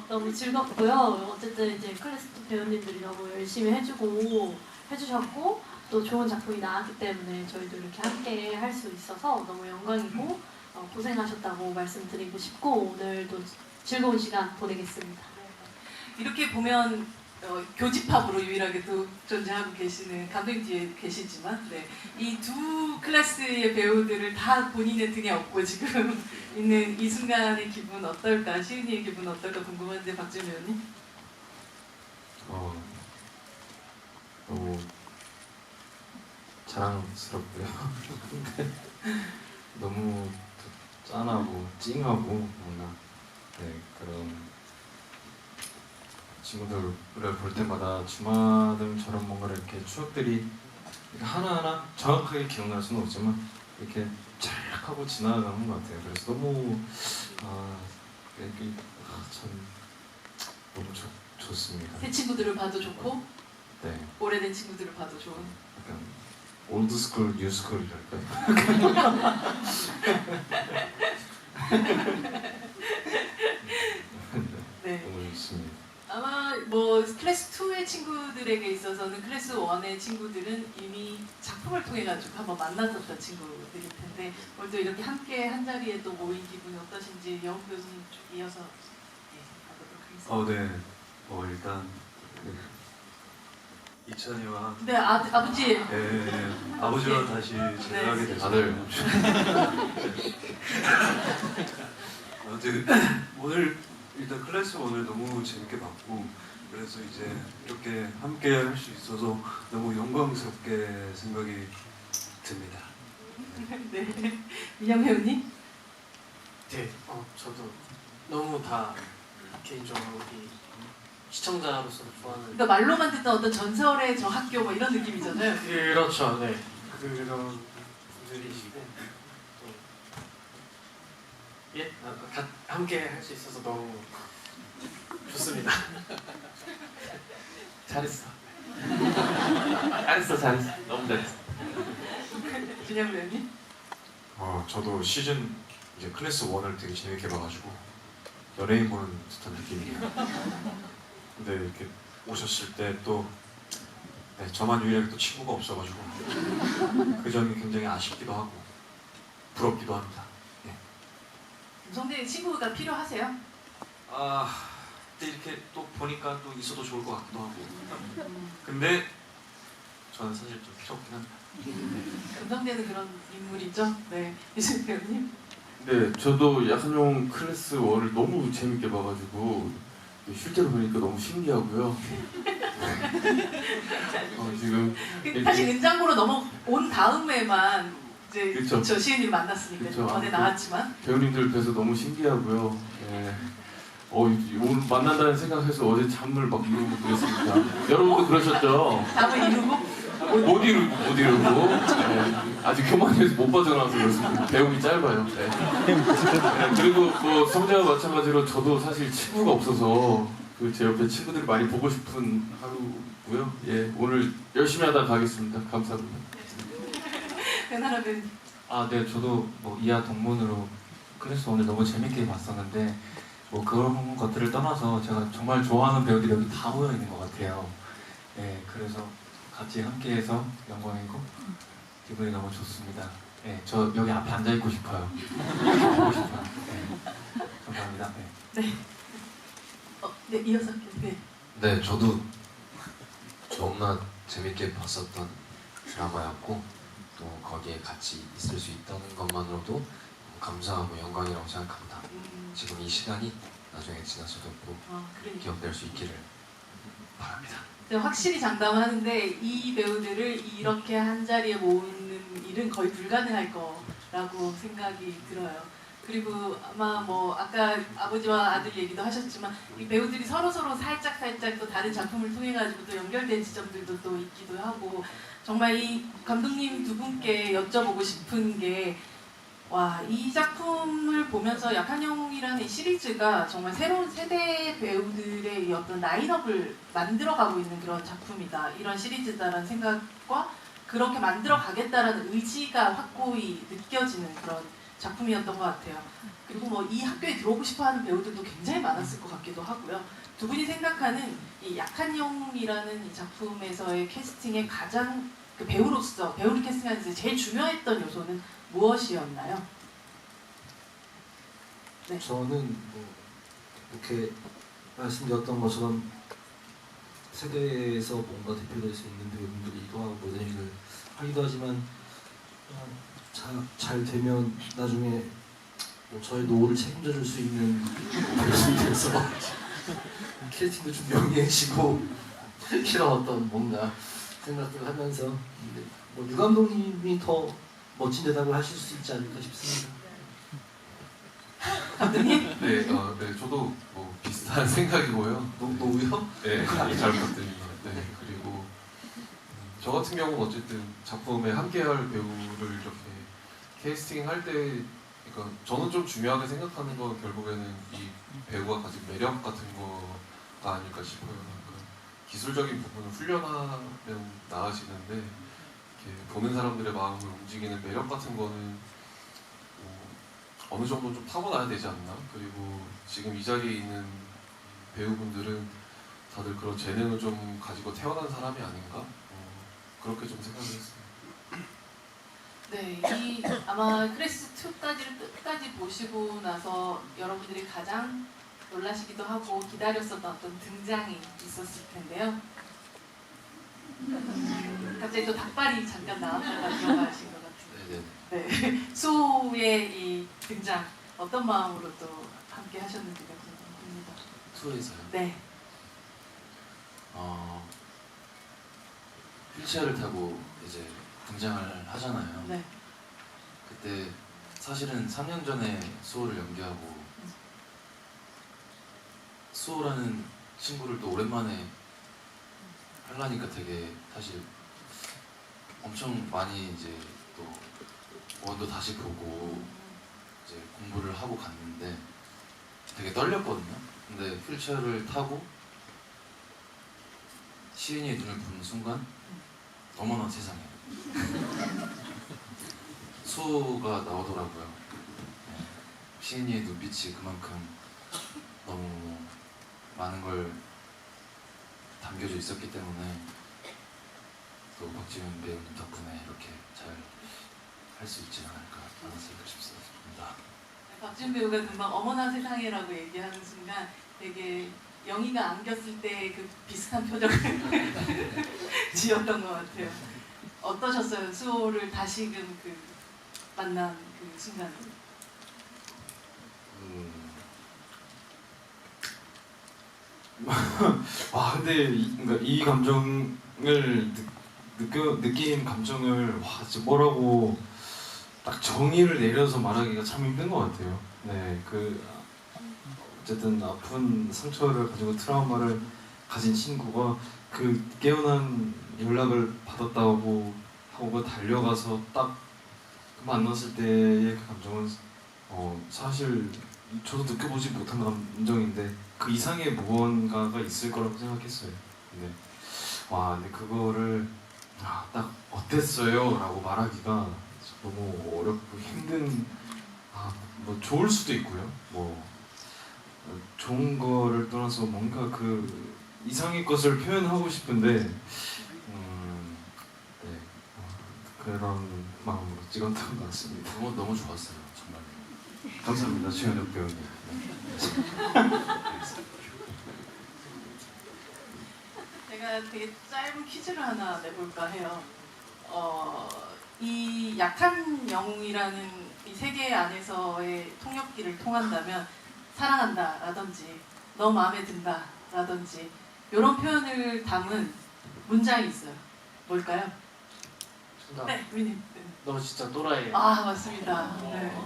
너무 즐겁고요. 어쨌든 이제 클래스2 배우님들이 너무 열심히 해주셨고 또 좋은 작품이 나왔기 때문에 저희도 이렇게 함께 할 수 있어서 너무 영광이고 고생하셨다고 말씀드리고 싶고 오늘도 즐거운 시간 보내겠습니다. 이렇게 보면 교집합으로 유일하게 또 존재하고 계시는 감독님 뒤에 계시지만 이 두 클래스의 배우들을 다 본인의 등에 업고 지금 있는 이 순간의 기분 어떨까? 시은이의 기분 어떨까 궁금한데 박준 배우님? 너무 자랑스럽고요. 너무 짠하고 찡하고 뭔가 그런 친구들을 볼 때마다 주마등처럼 뭔가 이렇게 추억들이 하나하나 정확하게 기억날 수는 없지만 이렇게 쫙 하고 지나가는 것 같아요. 그래서 너무 참 너무 좋습니다. 새 친구들을 봐도 좋고 네. 오래된 친구들을 봐도 좋은 약간 올드스쿨, 뉴스쿨이랄까요? 네. 너무 좋습니다. 아마 뭐 클래스 2의 친구들에게 있어서는 클래스 1의 친구들은 이미 작품을 통해 가지고 한번 만났었던 친구들일 텐데 오늘도 이렇게 함께 한 자리에 또 모인 기분이 어떠신지 영훈 교수님 쭉 이어서 가보도록 하겠습니다. 네. 일단 이찬이와 네, 아버지. 아버지와 다시 재회하게 돼서 아무튼 오늘 일단 클래스 1을 너무 재밌게 봤고 그래서 이제 이렇게 함께 할 수 있어서 너무 영광스럽게 생각이 듭니다. 네, 민영 배우님? 네, 저도 너무 다 개인적으로 이 시청자로서 좋아하는. 그러니까 말로만 듣던 어떤 전설의 저 학교 뭐 이런 느낌이잖아요. 그렇죠, 네. 그런 분들이시고 또 함께 할 수 있어서 너무 좋습니다. 잘했어. 너무 잘했어. 준영 배우님? 저도 시즌 이제 클래스 1을 되게 재밌게 봐가지고 연예인 보는 듯한 느낌이에요. 근데 이렇게 오셨을 때 또 저만 유일하게 또 친구가 없어가지고 그 점이 굉장히 아쉽기도 하고 부럽기도 합니다. 김성대 친구가 필요하세요? 근데 이렇게 또 보니까 또 있어도 좋을 것 같기도 하고. 근데 저는 사실 좀 필요 없긴 합니다. 김성대는 그런 인물이죠. 네, 이승 배우님. 네, 저도 야한용 클래스 1을 너무 재밌게 봐가지고 실제로 보니까 너무 신기하고요. 지금 사실 은장고로 넘어온 다음에만 이제 그쵸. 저 시은이를 만났으니까 그쵸. 전에 나왔지만 배우님들 뵈서 너무 신기하고요. 오늘 만난다는 생각해서 어제 잠을 막 이루고 그랬습니다. 여러분도 그러셨죠? 잠을 이루고 못 이루고 아직 교만에서 못 빠져나와서 그렇습니다. 배움이 짧아요. 그리고 뭐 성재와 마찬가지로 저도 사실 친구가 없어서 제 옆에 친구들을 많이 보고 싶은 하루고요. 오늘 열심히 하다 가겠습니다. 감사합니다. 변하라 배우님. 네, 저도 뭐 이하 동문으로 클래스 오늘 너무 재밌게 봤었는데 뭐 그런 것들을 떠나서 제가 정말 좋아하는 배우들이 여기 다 모여 있는 것 같아요. 네, 그래서 같이 함께해서 영광이고 기분이 너무 좋습니다. 네, 저 여기 앞에 앉아 있고 싶어요. 보고 싶어요. 네. 감사합니다. 네. 네, 이어서 네. 네, 저도 너무나 재밌게 봤었던 드라마였고 또 거기에 같이 있을 수 있다는 것만으로도 감사하고 영광이라고 생각합니다. 지금 이 시간이 나중에 지나서도 꼭 그러니까. 기억될 수 있기를 바랍니다. 확실히 장담하는데 이 배우들을 이렇게 한 자리에 모으는 일은 거의 불가능할 거라고 생각이 들어요. 그리고 아마 뭐 아까 아버지와 아들 얘기도 하셨지만 이 배우들이 서로 살짝 또 다른 작품을 통해 가지고 또 연결된 지점들도 또 있기도 하고 정말 이 감독님 두 분께 여쭤보고 싶은 게 와, 이 작품을 보면서 약한영웅이라는 이 시리즈가 정말 새로운 세대 배우들의 이 어떤 라인업을 만들어가고 있는 그런 작품이다. 이런 시리즈다라는 생각과 그렇게 만들어가겠다라는 의지가 확고히 느껴지는 그런 작품이었던 것 같아요. 그리고 뭐 이 학교에 들어오고 싶어하는 배우들도 굉장히 많았을 것 같기도 하고요. 두 분이 생각하는 이 약한영웅이라는 이 작품에서의 캐스팅의 가장 그 배우로서 배우를 캐스팅하는 데 제일 중요했던 요소는 무엇이었나요? 네. 저는 뭐 이렇게 말씀드렸던 것처럼 세대에서 뭔가 대표될 수 있는 배우분들이기도 하고 이런 얘기를 하기도 하지만 잘 되면 나중에 뭐 저의 노후를 책임져 줄 수 있는 배우분들에서 캐스팅도 좀 명예해지고 이런 어떤 뭔가 생각들을 하면서 뭐 유 감독님이 더 멋진 대답을 하실 수 있지 않을까 싶습니다. 감독님? 네, 네, 저도 뭐 비슷한 생각이고요. 노우요? 네, 잘 부탁드립니다. 네, 그리고 저 같은 경우는 어쨌든 작품에 함께할 배우를 이렇게 캐스팅할 때, 그러니까 저는 좀 중요하게 생각하는 건 결국에는 이 배우가 가진 매력 같은 거가 아닐까 싶어요. 그러니까 기술적인 부분을 훈련하면 나아지는데 이렇게 보는 사람들의 마음을 움직이는 매력 같은 거는 어느 정도 좀 타고나야 되지 않나? 그리고 지금 이 자리에 있는 배우분들은 다들 그런 재능을 좀 가지고 태어난 사람이 아닌가? 그렇게 좀 생각을 했어요. 네, 이 아마 크레스 2까지를 끝까지 보시고 나서 여러분들이 가장 놀라시기도 하고 기다렸었던 어떤 등장이 있었을 텐데요. 갑자기 또 닭발이 잠깐 나왔다가 들어가신 것 같은데. 네, 수호의 이 등장 어떤 마음으로 또 함께 하셨는지가 궁금합니다. 투어에서요? 네. 휠체어를 타고 이제 등장을 하잖아요. 네. 그때 사실은 3년 전에 수호를 연기하고 수호라는 친구를 또 오랜만에 하려니까 되게 사실 엄청 많이 이제 또 원도 다시 보고 이제 공부를 하고 갔는데 되게 떨렸거든요. 근데 휠체어를 타고 시은이의 눈을 보는 순간 어머나 세상에 수호가 나오더라고요. 네. 시은이의 눈빛이 그만큼 너무 많은 걸 담겨져 있었기 때문에 또 박지훈 배우님 덕분에 이렇게 잘 할 수 있지 않을까 않았을까 싶습니다. 박지훈 배우가 금방 어머나 세상에라고 얘기하는 순간 되게 영희가 안겼을 때 그 비슷한 표정을 지었던 것 같아요. 어떠셨어요? 수호를 다시금 그 만난 그 순간은? 근데 그러니까 이 감정을 느낀 감정을 진짜 뭐라고 딱 정의를 내려서 말하기가 참 힘든 것 같아요. 네, 어쨌든 아픈 상처를 가지고 트라우마를 가진 친구가 그 깨어난 연락을 받았다고 하고 달려가서 딱 만났을 때의 그 감정은 사실 저도 느껴보지 못한 감정인데 그 이상의 무언가가 있을 거라고 생각했어요. 근데 그거를 딱 어땠어요? 라고 말하기가 너무 어렵고 힘든 뭐 좋을 수도 있고요. 뭐 좋은 거를 떠나서 뭔가 그 이상의 것을 표현하고 싶은데 그런 마음으로 찍었던 것 같습니다. 너무 좋았어요, 정말. 감사합니다, 최현욱 배우님. 제가 되게 짧은 퀴즈를 하나 내볼까 해요. 이 약한 영웅이라는 이 세계 안에서의 통역기를 통한다면 사랑한다라든지 너 마음에 든다라든지 이런 표현을 담은 문장이 있어요. 뭘까요? 정답. 네, 위님. 네. 너 진짜 또라이야. 아, 맞습니다. 네.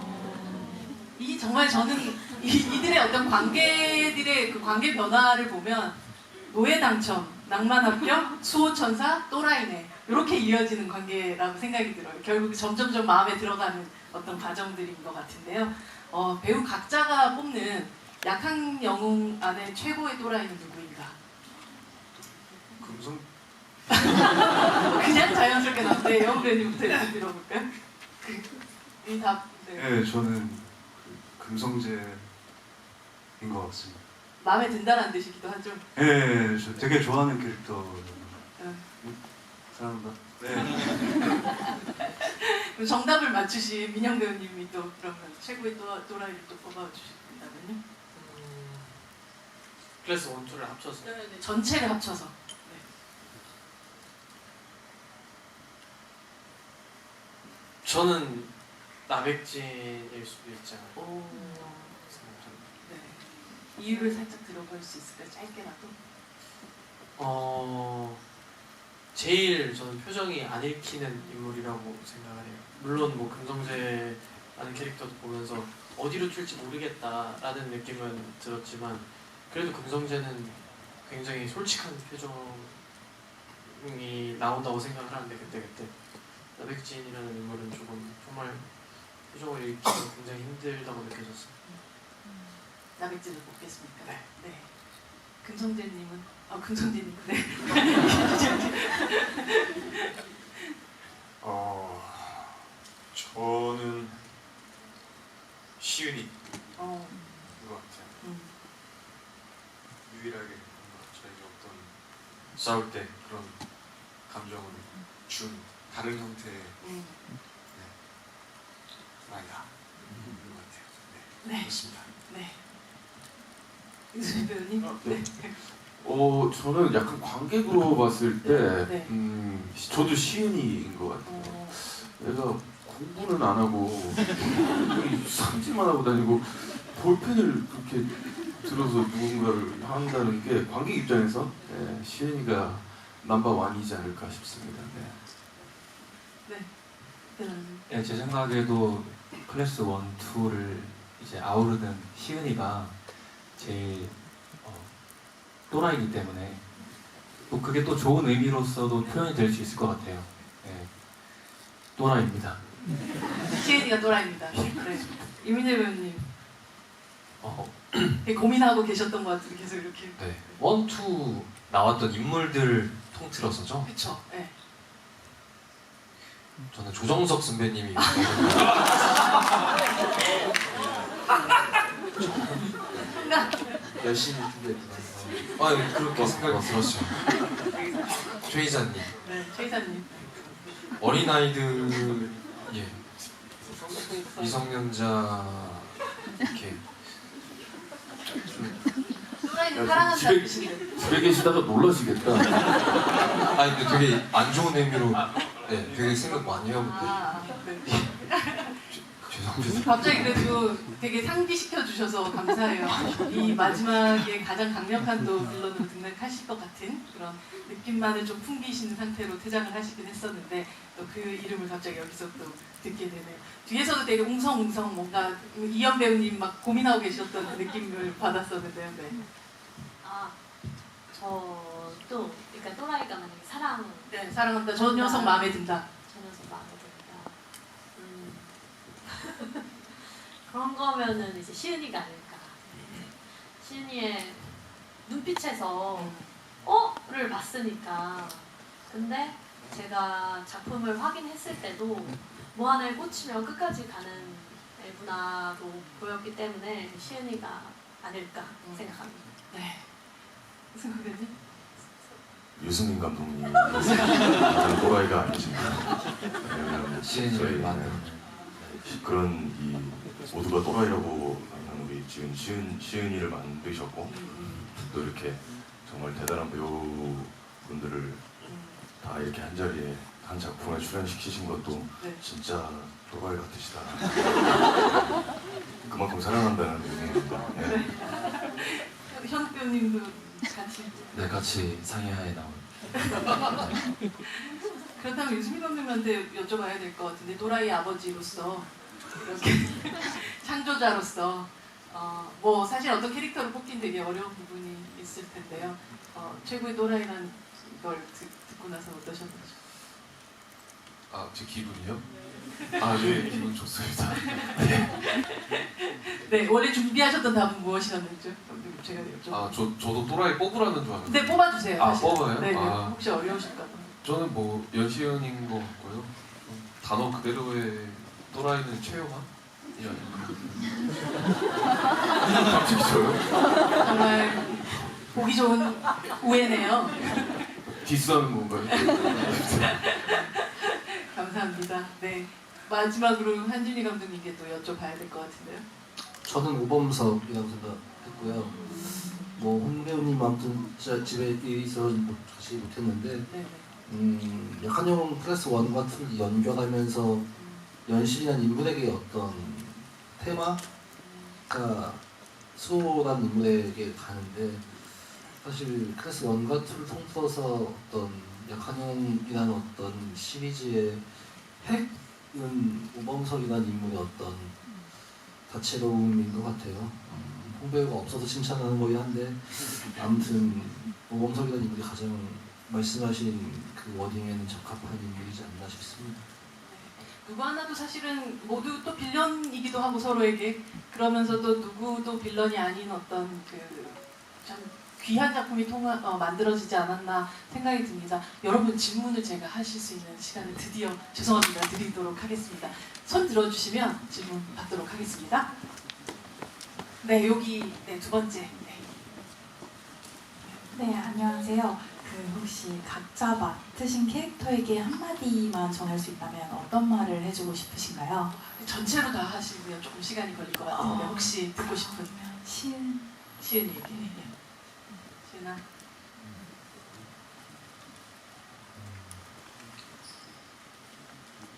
이 정말 저는 이들의 어떤 관계들의 그 관계 변화를 보면 노예 당첨, 낭만 합격, 수호천사, 또라이네 이렇게 이어지는 관계라고 생각이 들어요. 결국 점점점 마음에 들어가는 어떤 과정들인 것 같은데요. 배우 각자가 뽑는 약한 영웅 안에 최고의 또라이는 누구인가? 금성 그냥 자연스럽게 나왔는데 영웅 배우님부터 이렇게 들어볼까요? 이 답. 네. 네, 저는 그 금성재인 것 같습니다. 마음에 든다라는 뜻이기도 하죠. 네, 저 되게 좋아하는 캐릭터. 응. 사랑한다. 네. 그럼 정답을 맞추신 민영 배우님이 또 그러면 최고의 또라이를 또 뽑아주신다면요? 클래스 1, 2를 합쳐서. 네, 전체를 합쳐서. 네. 저는 나백진일 수도 있잖아요. 오. 네. 이유를 살짝 들어볼 수 있을까요? 짧게라도. 제일 저는 표정이 안 읽히는 인물이라고 생각을 해요. 물론 뭐 금성재라는 캐릭터도 보면서 어디로 튈지 모르겠다라는 느낌은 들었지만 그래도 금성재는 굉장히 솔직한 표정이 나온다고 생각을 하는데 그때 나백진이라는 인물은 조금 정말 표정을 읽기가 굉장히 힘들다고 느껴졌어요. 나백진을 뽑겠습니까? 네. 네. 금성재님은? 금성재님. 네. 저는 시윤이인 어. 것 같아요. 음. 유일하게 뭔가 저희가 어떤 싸울 때 그런 감정을 준 다른 형태의 아이가 있는 것 같아요. 네, 네. 그렇습니다. 네. 윤수민 배우님. 네. 저는 약간 관객으로 봤을 때, 네. 저도 시은이인 것 같아요. 내가 공부는 안 하고 삼지만 하고 다니고 볼펜을 그렇게 들어서 누군가를 한다는 게 관객 입장에서 시은이가 넘버원이지 않을까 싶습니다. 네. 네, 제 생각에도 클래스 1, 2를 이제 아우르는 시은이가 제일 또라이기 때문에 또 그게 또 좋은 의미로서도 표현이 될 수 있을 것 같아요. 네. 또라이입니다. 시은이가 또라이입니다. 네. 이민재 배우님. 되게 고민하고 계셨던 것 같은데 계속 이렇게. 네. 1, 2 나왔던 인물들 통틀어서죠. 그쵸. 네. 저는 조정석 선배님이 열심히 준비했구나. 그렇게 생각이 들었어요. 최 이사님, 네. 최 이사님. 어린아이들 미성년자 이렇게 또라이는 사랑한다는 뜻인데. 집에 계시다가 놀라시겠다. 아니 근데 되게 안 좋은 의미로 되게 생각 많이 하고 네. 죄송합니다. 갑자기 그래도 되게 상기시켜 주셔서 감사해요. 이 마지막에 가장 강력한 또 빌런으로 등장하실 것 같은 그런 느낌만을 좀 풍기시는 상태로 퇴장을 하시긴 했었는데 또 그 이름을 갑자기 여기서 또 듣게 되네요. 뒤에서도 되게 웅성웅성 뭔가 이현 배우님 막 고민하고 계셨던 그 느낌을 받았었는데요. 네. 저도 그러니까 또라이가 만약에 사랑. 네, 사랑한다. 저 녀석 마음에 든다. 저 녀석 마음에 든다. 그런 거면은 이제 시은이가 아닐까. 시은이의 눈빛에서 를 봤으니까. 근데 제가 작품을 확인했을 때도 뭐 하나에 꽂히면 끝까지 가는 애구나로 보였기 때문에 시은이가 아닐까 생각합니다. 네. 무슨 거지? 유승민 감독님이 가장 또라이가 아니신가. 시은이를 만든 그런 이 모두가 또라이라고 하는 우리 지금 시은이를 만드셨고 또 이렇게 정말 대단한 배우분들을 다 이렇게 한 자리에 한 작품에 출연시키신 것도 네. 진짜 또라이 같으시다. 그만큼 사랑한다는 의미입니다. 네. 현욱 배우님도 같이. 네, 같이 상해하에 나온 그렇다면 유승민 감독님한테 여쭤봐야 될 것 같은데 또라이 아버지로서 이렇게 창조자로서 뭐 사실 어떤 캐릭터를 뽑긴 되게 어려운 부분이 있을 텐데요. 최고의 또라이라는 걸 듣고 나서 어떠셨나요? 아, 제 기분이요? 아, 네, 기분 좋습니다. 네, 원래 준비하셨던 답은 무엇이었는지 제가 여쭤볼게요. 아, 저도 또라이 뽑으라는 줄 알았는데. 네, 뽑아주세요. 아, 사실. 뽑아요? 네, 아. 혹시 어려우실까 봐. 저는 뭐 연시은인 것 같고요. 단어 그대로의 또라이는 최용환? 이 아닌가? 갑자기 저요? 정말 보기 좋은 우애네요. 디스하는 건가요? 감사합니다. 네, 마지막으로 한준희 감독님께 또 여쭤봐야 될 것 같은데요. 저는 오범석이라고 생각했고요. 뭐 홍배우님 아무튼 진짜 집에 있어서 같이 못했는데 네. 한영 클래스 1과 2를 연결하면서 연실이라는 인물에게 어떤 테마가 수호라는 인물에게 가는데 사실 클래스 1과 2를 통틀어서 어떤 약한영이라는 어떤 시리즈의 핵은 오범석이라는 인물의 어떤 다채로움인 것 같아요. 홍배우가 없어서 칭찬하는 거긴 한데 아무튼 오범석이라는 인물이 가장 말씀하신 그 워딩에는 적합한 인물이지 않나 싶습니다. 누구 하나도 사실은 모두 또 빌런이기도 하고 서로에게 그러면서도 누구도 빌런이 아닌 어떤 그 참 귀한 작품이 만들어지지 않았나 생각이 듭니다. 여러분 질문을 제가 하실 수 있는 시간을 드디어 죄송합니다 드리도록 하겠습니다. 손 들어주시면 질문 받도록 하겠습니다. 네, 여기 네, 두 번째. 네. 네, 안녕하세요. 혹시 각자 맡으신 캐릭터에게 한마디만 전할 수 있다면 어떤 말을 해주고 싶으신가요? 전체로 다 하시고요. 조금 시간이 걸릴 것 같은데 혹시 듣고 싶은 시은 얘기. 시은아.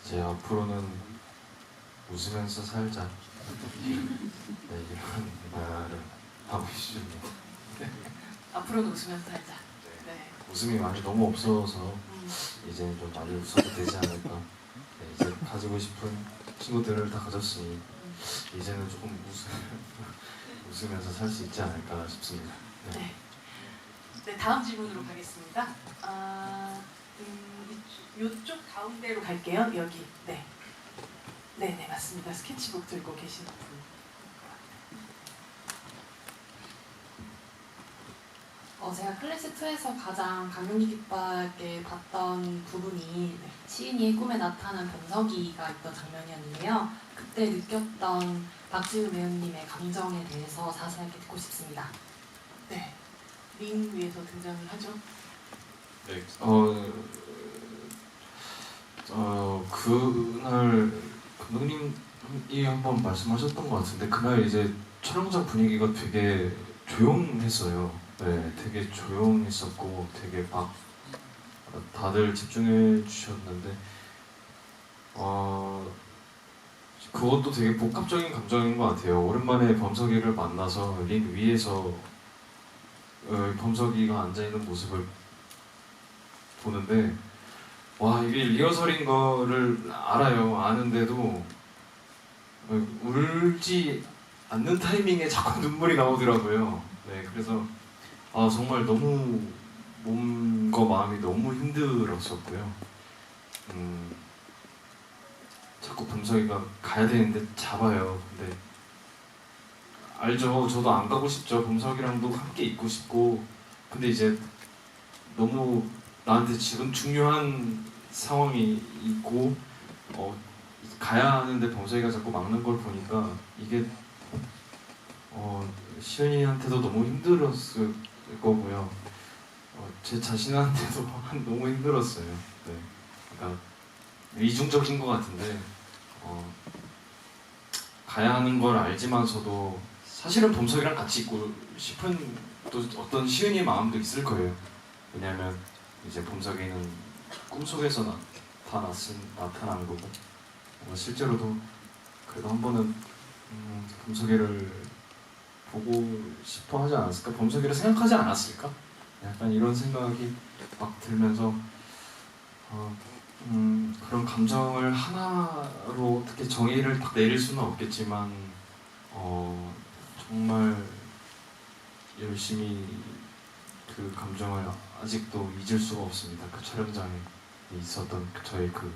이제 앞으로는 웃으면서 살자. 네, 이런 말을 하고 싶습니다. 앞으로는 웃으면서 살자. 네. 웃음이 많이 너무 없어서 이제는 좀 많이 웃어도 되지 않을까. 네, 이제 가지고 싶은 친구들을 다 가졌으니 이제는 조금 웃으면서 살 수 있지 않을까 싶습니다. 네. 네. 네, 다음 질문으로 가겠습니다. 이쪽 가운데로 갈게요. 여기. 네. 네, 맞습니다. 스케치북 들고 계시는 분. 제가 클래스 2에서 가장 감명 깊게 봤던 부분이 시은이의 꿈에 나타난 변석이가 있던 장면이었는데요. 그때 느꼈던 박지우 배우님의 감정에 대해서 자세하게 듣고 싶습니다. 네, 링 위에서 등장을 하죠. 네. 그날 감독님이 한번 말씀하셨던 것 같은데 그날 이제 촬영장 분위기가 되게 조용했어요. 네, 되게 조용했었고 되게 막 다들 집중해 주셨는데 그것도 되게 복합적인 감정인 것 같아요. 오랜만에 범석이를 만나서 링 위에서 범석이가 앉아있는 모습을 보는데 와 이게 리허설인 거를 알아요. 아는데도 울지 않는 타이밍에 자꾸 눈물이 나오더라고요. 네, 그래서 정말 너무 몸과 마음이 너무 힘들었었고요. 자꾸 범석이가 가야 되는데 잡아요. 근데 알죠. 저도 안 가고 싶죠. 범석이랑도 함께 있고 싶고. 근데 이제 너무 나한테 지금 중요한 상황이 있고 가야 하는데 범석이가 자꾸 막는 걸 보니까 이게 시은이한테도 너무 힘들었을 거고요. 제 자신한테도 너무 힘들었어요. 네. 그러니까 이중적인 것 같은데 가야 하는 걸 알지만서도 사실은 봄석이랑 같이 있고 싶은 또 어떤 시은이의 마음도 있을 거예요. 왜냐하면 이제 봄석이는 꿈속에서 나타난 거고 실제로도 그래도 한 번은 봄석이를 보고 싶어 하지 않았을까? 봄석이를 생각하지 않았을까? 약간 이런 생각이 막 들면서 그런 감정을 하나로 어떻게 정의를 딱 내릴 수는 없겠지만 정말 열심히 그 감정을 아직도 잊을 수가 없습니다. 그 촬영장에 있었던 저의 그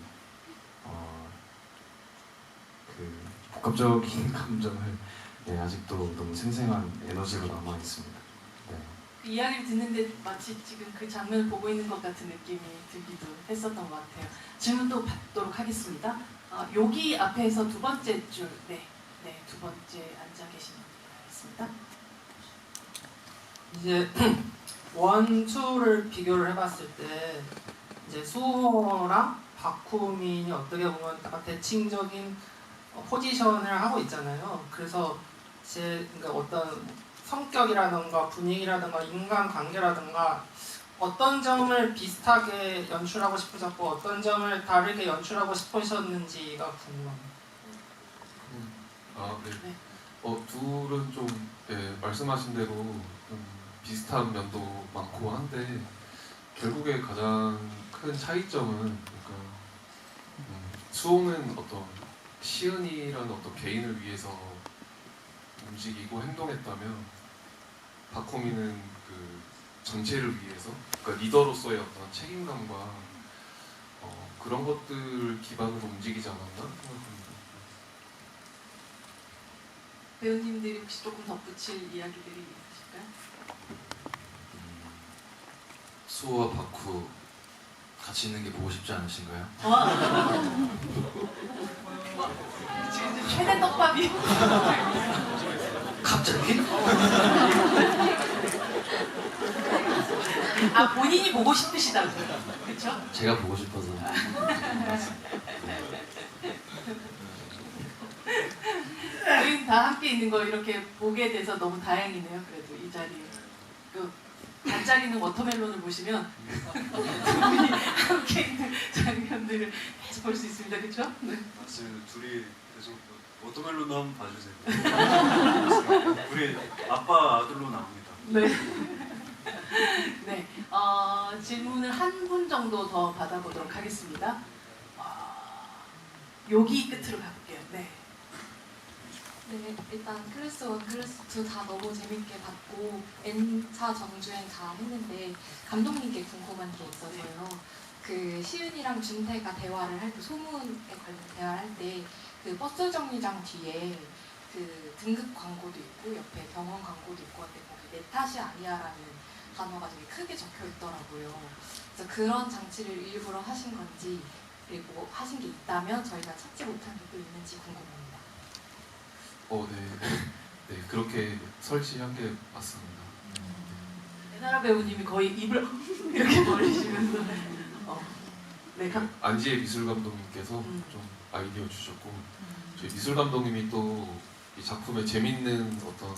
복합적인 감정을 아직도 너무 생생한 에너지로 남아 있습니다. 네. 그 이야기를 듣는데 마치 지금 그 장면을 보고 있는 것 같은 느낌이 들기도 했었던 것 같아요. 질문 또 받도록 하겠습니다. 여기 앞에서 두 번째 줄, 두 번째 앉아 계시는 분이 있습니다. 이제 원, 투를 비교를 해봤을 때 이제 수호랑 바쿠민이 어떻게 보면 약간 대칭적인 포지션을 하고 있잖아요. 그래서 그러니까 어떤 성격이라든가 분위기라든가 인간관계라든가 어떤 점을 비슷하게 연출하고 싶으셨고 어떤 점을 다르게 연출하고 싶으셨는지가 궁금합니다. 네. 둘은 좀 말씀하신 대로 좀 비슷한 면도 많고 한데 결국에 가장 큰 차이점은 그러니까 수호는 어떤 시은이라는 어떤 개인을 위해서 움직이고 행동했다면 바코미는 그 전체를 위해서 그러니까 리더로서의 어떤 책임감과 그런 것들 기반으로 움직이지 않았나 생각합니다. 배우님들이 혹시 조금 덧붙일 이야기들이 있으실까요? 수호와 바쿠 같이 있는 게 보고 싶지 않으신가요? 지금 최대 떡밥이 갑자기? 본인이 보고 싶으시다고요, 그렇죠? 제가 보고 싶어서. 저희 다 함께 있는 거 이렇게 보게 돼서 너무 다행이네요. 그래도 이 자리에 반짝이는 워터멜론을 보시면 둘이 함께 있는 장면들을 계속 볼 수 있습니다. 그렇죠? 네. 맞습니다. 둘이 계속 워터멜론도 한번 봐주세요. 우리 아빠 아들로 나옵니다. 네. 네. 질문을 한 분 정도 더 받아보도록 하겠습니다. 여기 끝으로 가볼게요. 네. 네, 일단 클래스 1, 클래스 2 다 너무 재밌게 봤고 N차 정주행 다 했는데 감독님께 궁금한 게 있어서요. 그 시은이랑 준태가 대화를 할 때 소문에 관련 대화를 할 때 그 버스 정류장 뒤에 그 등급 광고도 있고 옆에 병원 광고도 있고 한데 거기 내 탓이 아니야라는 단어가 되게 크게 적혀 있더라고요. 그래서 그런 장치를 일부러 하신 건지 그리고 하신 게 있다면 저희가 찾지 못한 게 또 있는지 궁금합니다. 네, 그렇게 설치한 게 맞습니다. 에나라 배우님이 거의 입을 이렇게 벌리시면서 네, 안지혜 미술 감독님께서 좀 아이디어 주셨고 저희 미술 감독님이 또 이 작품에 재밌는 어떤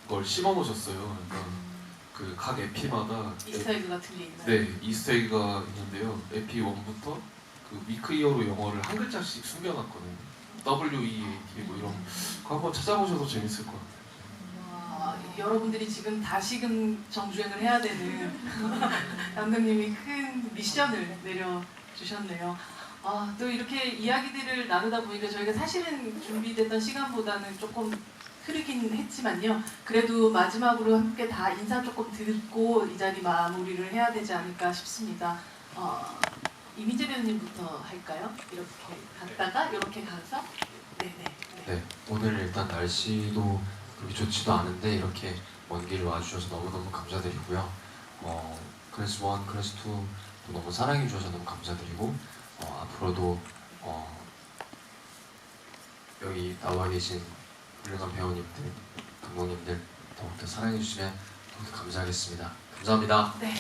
걸 심어 놓으셨어요. 그러니까 그 각 에피마다 이스터에그 같은 게 있나요? 네, 이스터에그가 있는데요. 에피 1부터 그 위크 히어로 영어를 한 글자씩 숨겨놨거든요. WEAT 뭐 이런 거 한번 찾아보셔도 재밌을 것 같아요. 여러분들이 지금 다시금 정주행을 해야 되는 감독님이 큰 미션을 내려주셨네요. 또 이렇게 이야기들을 나누다 보니까 저희가 사실은 준비됐던 시간보다는 조금 흐르긴 했지만요. 그래도 마지막으로 함께 다 인사 조금 듣고 이 자리 마무리를 해야 되지 않을까 싶습니다. 이민재 배우님부터 할까요? 이렇게 갔다가 이렇게 가서 네, 오늘 일단 날씨도 그렇게 좋지도 않은데 이렇게 먼 길 와주셔서 너무너무 감사드리고요. 클래스 1, 클래스 2도 너무 사랑해 주셔서 너무 감사드리고 앞으로도 여기 나와 계신 훌륭한 배우님들, 감독님들 더욱더 사랑해 주시면 더 감사하겠습니다. 감사합니다. 네.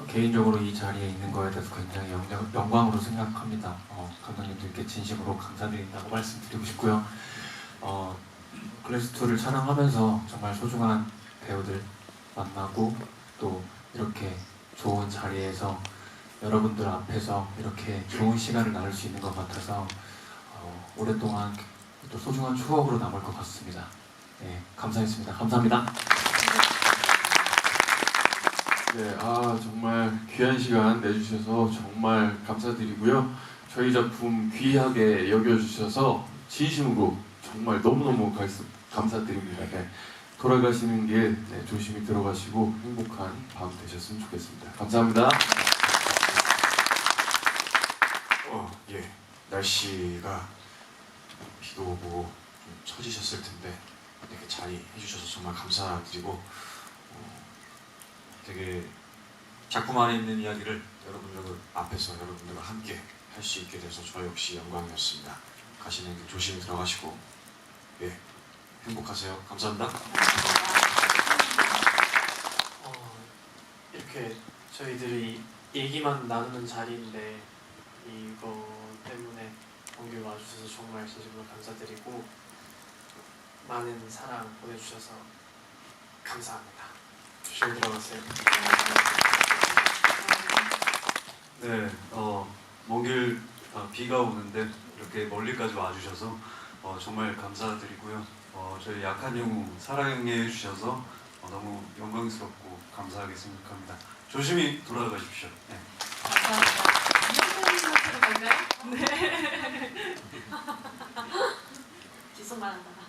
개인적으로 이 자리에 있는 거에 대해서 굉장히 영광으로 생각합니다. 감독님들께 진심으로 감사드린다고 말씀드리고 싶고요. 클래스2를 촬영하면서 정말 소중한 배우들 만나고 또 이렇게 좋은 자리에서 여러분들 앞에서 이렇게 좋은 시간을 나눌 수 있는 것 같아서 오랫동안 또 소중한 추억으로 남을 것 같습니다. 네, 감사했습니다. 감사합니다. 네, 정말 귀한 시간 내주셔서 정말 감사드리고요. 저희 작품 귀하게 여겨주셔서 진심으로 정말 너무너무 감사드립니다. 네, 돌아가시는 길 조심히 들어가시고 행복한 밤 되셨으면 좋겠습니다. 감사합니다. 예, 날씨가 비도 오고 좀 처지셨을 텐데 이렇게 자리 해주셔서 정말 감사드리고 되게 작품 안에 있는 이야기를 여러분들 앞에서 여러분들과 함께 할 수 있게 돼서 저 역시 영광이었습니다. 가시는 길 조심히 들어가시고 예, 행복하세요. 감사합니다. 이렇게 저희들이 얘기만 나누는 자리인데 이거 때문에 원길 와주셔서 정말 진심으로 감사드리고 많은 사랑 보내주셔서 감사합니다. 조심히 들어가세요. 네, 먼 길 비가 오는데 이렇게 멀리까지 와주셔서 정말 감사드리고요. 저희 약한 영웅 사랑해 주셔서 너무 영광스럽고 감사하게 생각합니다. 조심히 돌아가십시오. 네. 감사합니다. 갈까요? 네. 뒷속말한다가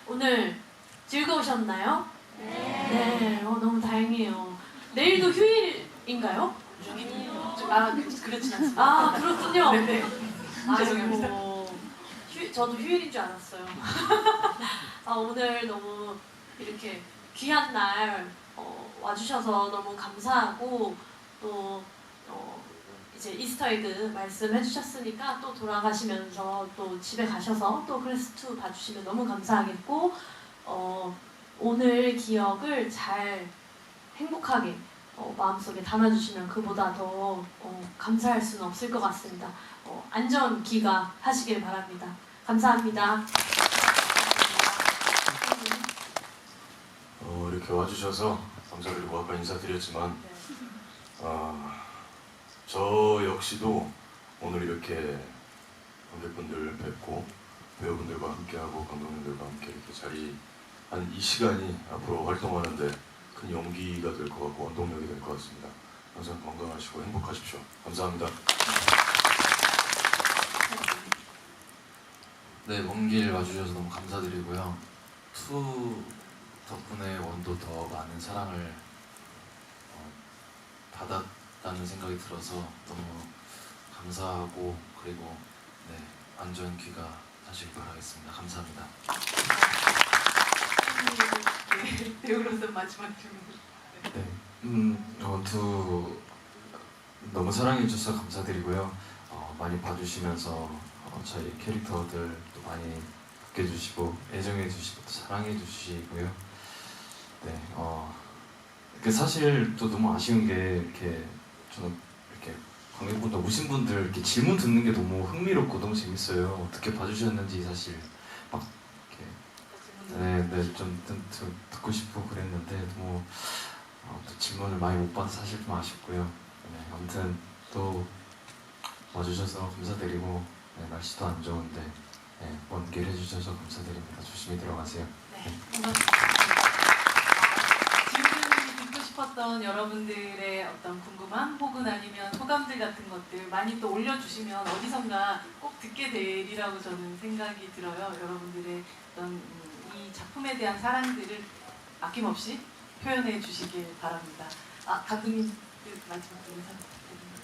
오늘 즐거우셨나요? 네. 너무 다행이에요. 내일도 휴일인가요? 그렇진 않습니다. 그렇군요. 네네. 죄송합니다. 저도 휴일인 줄 알았어요. 오늘 너무 이렇게 귀한 날 와주셔서 너무 감사하고 또 이제 이스터에그 말씀해 주셨으니까 또 돌아가시면서 또 집에 가셔서 또 클래스2 봐주시면 너무 감사하겠고 오늘 기억을 잘 행복하게 마음속에 담아주시면 그보다 더 감사할 수는 없을 것 같습니다. 안전 귀가 하시길 바랍니다. 감사합니다. 이렇게 와주셔서 감사드리고 아까 인사드렸지만 저 역시도 오늘 이렇게 관객분들 뵙고 배우분들과 함께하고 감독님들과 함께 이렇게 자리 한 이 시간이 앞으로 활동하는데 큰 용기가 될 것 같고 원동력이 될 것 같습니다. 항상 건강하시고 행복하십시오. 감사합니다. 네, 먼 길 와주셔서 너무 감사드리고요. 2 덕분에 1도 더 많은 사랑을 받았다는 생각이 들어서 너무 감사하고 그리고 안전 귀가 하시길 바라겠습니다. 감사합니다. 배우로서 마지막 질문. 2 너무 사랑해주셔서 감사드리고요. 많이 봐주시면서 저희 캐릭터들도 많이 아껴주시고 애정해주시고 사랑해주시고요. 사실 또 너무 아쉬운 게 이렇게 저는 이렇게 관객분들 오신 분들 이렇게 질문 듣는 게 너무 흥미롭고 너무 재밌어요. 어떻게 봐주셨는지 사실 막 이렇게 좀 듣고 싶고 그랬는데 너무 또 질문을 많이 못 봐서 사실 좀 아쉽고요. 아무튼 또 와주셔서 감사드리고 날씨도 안 좋은데 먼 길 해주셔서 감사드립니다. 조심히 들어가세요. 질문이 듣고 싶었던 여러분들의 어떤 궁금함 혹은 아니면 소감들 같은 것들 많이 또 올려주시면 어디선가 꼭 듣게 되리라고 저는 생각이 들어요. 여러분들의 어떤 이 작품에 대한 사랑들을 아낌없이 표현해 주시길 바랍니다. 감독님 마지막 인사 부탁드립니다.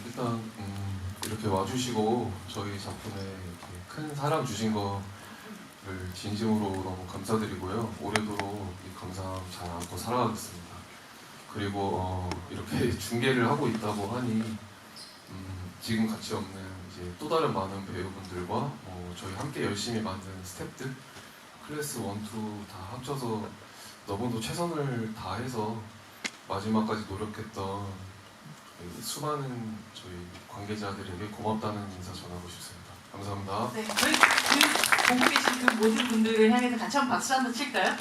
일단 이렇게 와주시고 저희 작품에 이렇게 큰 사랑 주신 거를 진심으로 너무 감사드리고요. 올해도록 이 감사함 잘 안고 살아가겠습니다. 그리고 이렇게 중계를 하고 있다고 하니 지금 같이 없는 이제 또 다른 많은 배우분들과 저희 함께 열심히 만든 스태프들 클래스 1, 2 다 합쳐서 너무도 최선을 다해서 마지막까지 노력했던 그 수많은 저희 관계자들에게 고맙다는 인사 전하고 싶습니다. 감사합니다. 네, 저희 그 보고 계신 그 모든 분들을 향해서 같이 한번 박수 한번 칠까요?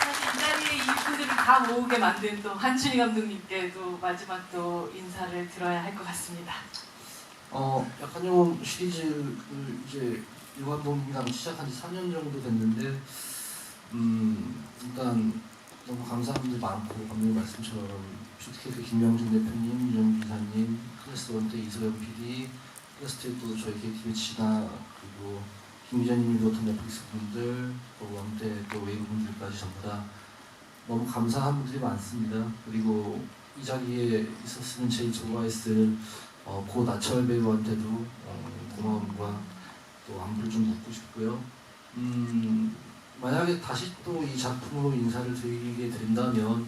사실 이 자리에 이분들을 다 모으게 만든 또 한준희 감독님께 또 마지막 또 인사를 들어야 할 것 같습니다. 약간 좀 시리즈를 이제 유 감독님이랑 시작한 지 3년 정도 됐는데 일단 너무 감사한 분들 많고 감독님 말씀처럼 슈트케이크 김명준 대표님, 유정 기사님, 클래스 1 때 이소영 PD, 클래스 2에 또 저희 KTV 치나 그리고 김 기자님이 비롯한 넷플릭스 분들 또 1 때 또 웨이브 분들까지 전부 다 너무 감사한 분들이 많습니다. 그리고 이 자리에 있었으면 제일 좋아했을 고 나철 배우한테도 고마움과 또 안부를 좀 묻고 싶고요. 만약에 다시 또 이 작품으로 인사를 드리게 된다면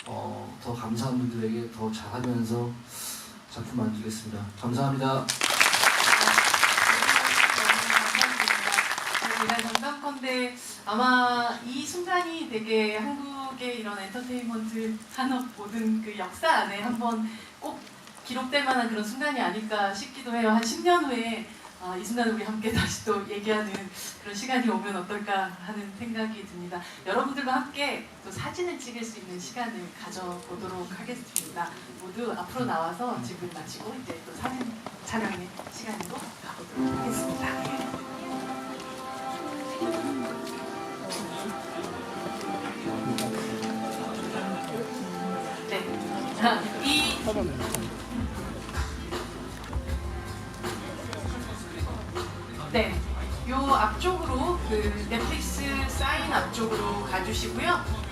더 감사한 분들에게 더 잘하면서 작품 만들겠습니다. 감사합니다. 제가 장담컨대 아마 이 순간이 되게 한국의 이런 엔터테인먼트 산업 모든 그 역사 안에 한번 꼭 기록될 만한 그런 순간이 아닐까 싶기도 해요. 한 10년 후에 이 순간을 우리 함께 다시 또 얘기하는 그런 시간이 오면 어떨까 하는 생각이 듭니다. 여러분들과 함께 또 사진을 찍을 수 있는 시간을 가져보도록 하겠습니다. 모두 앞으로 나와서 집을 마치고 이제 또 사진 촬영의 시간으로 가보도록 하겠습니다. 네. 자, 네, 요 앞쪽으로 그 넷플릭스 사인 앞쪽으로 가주시고요.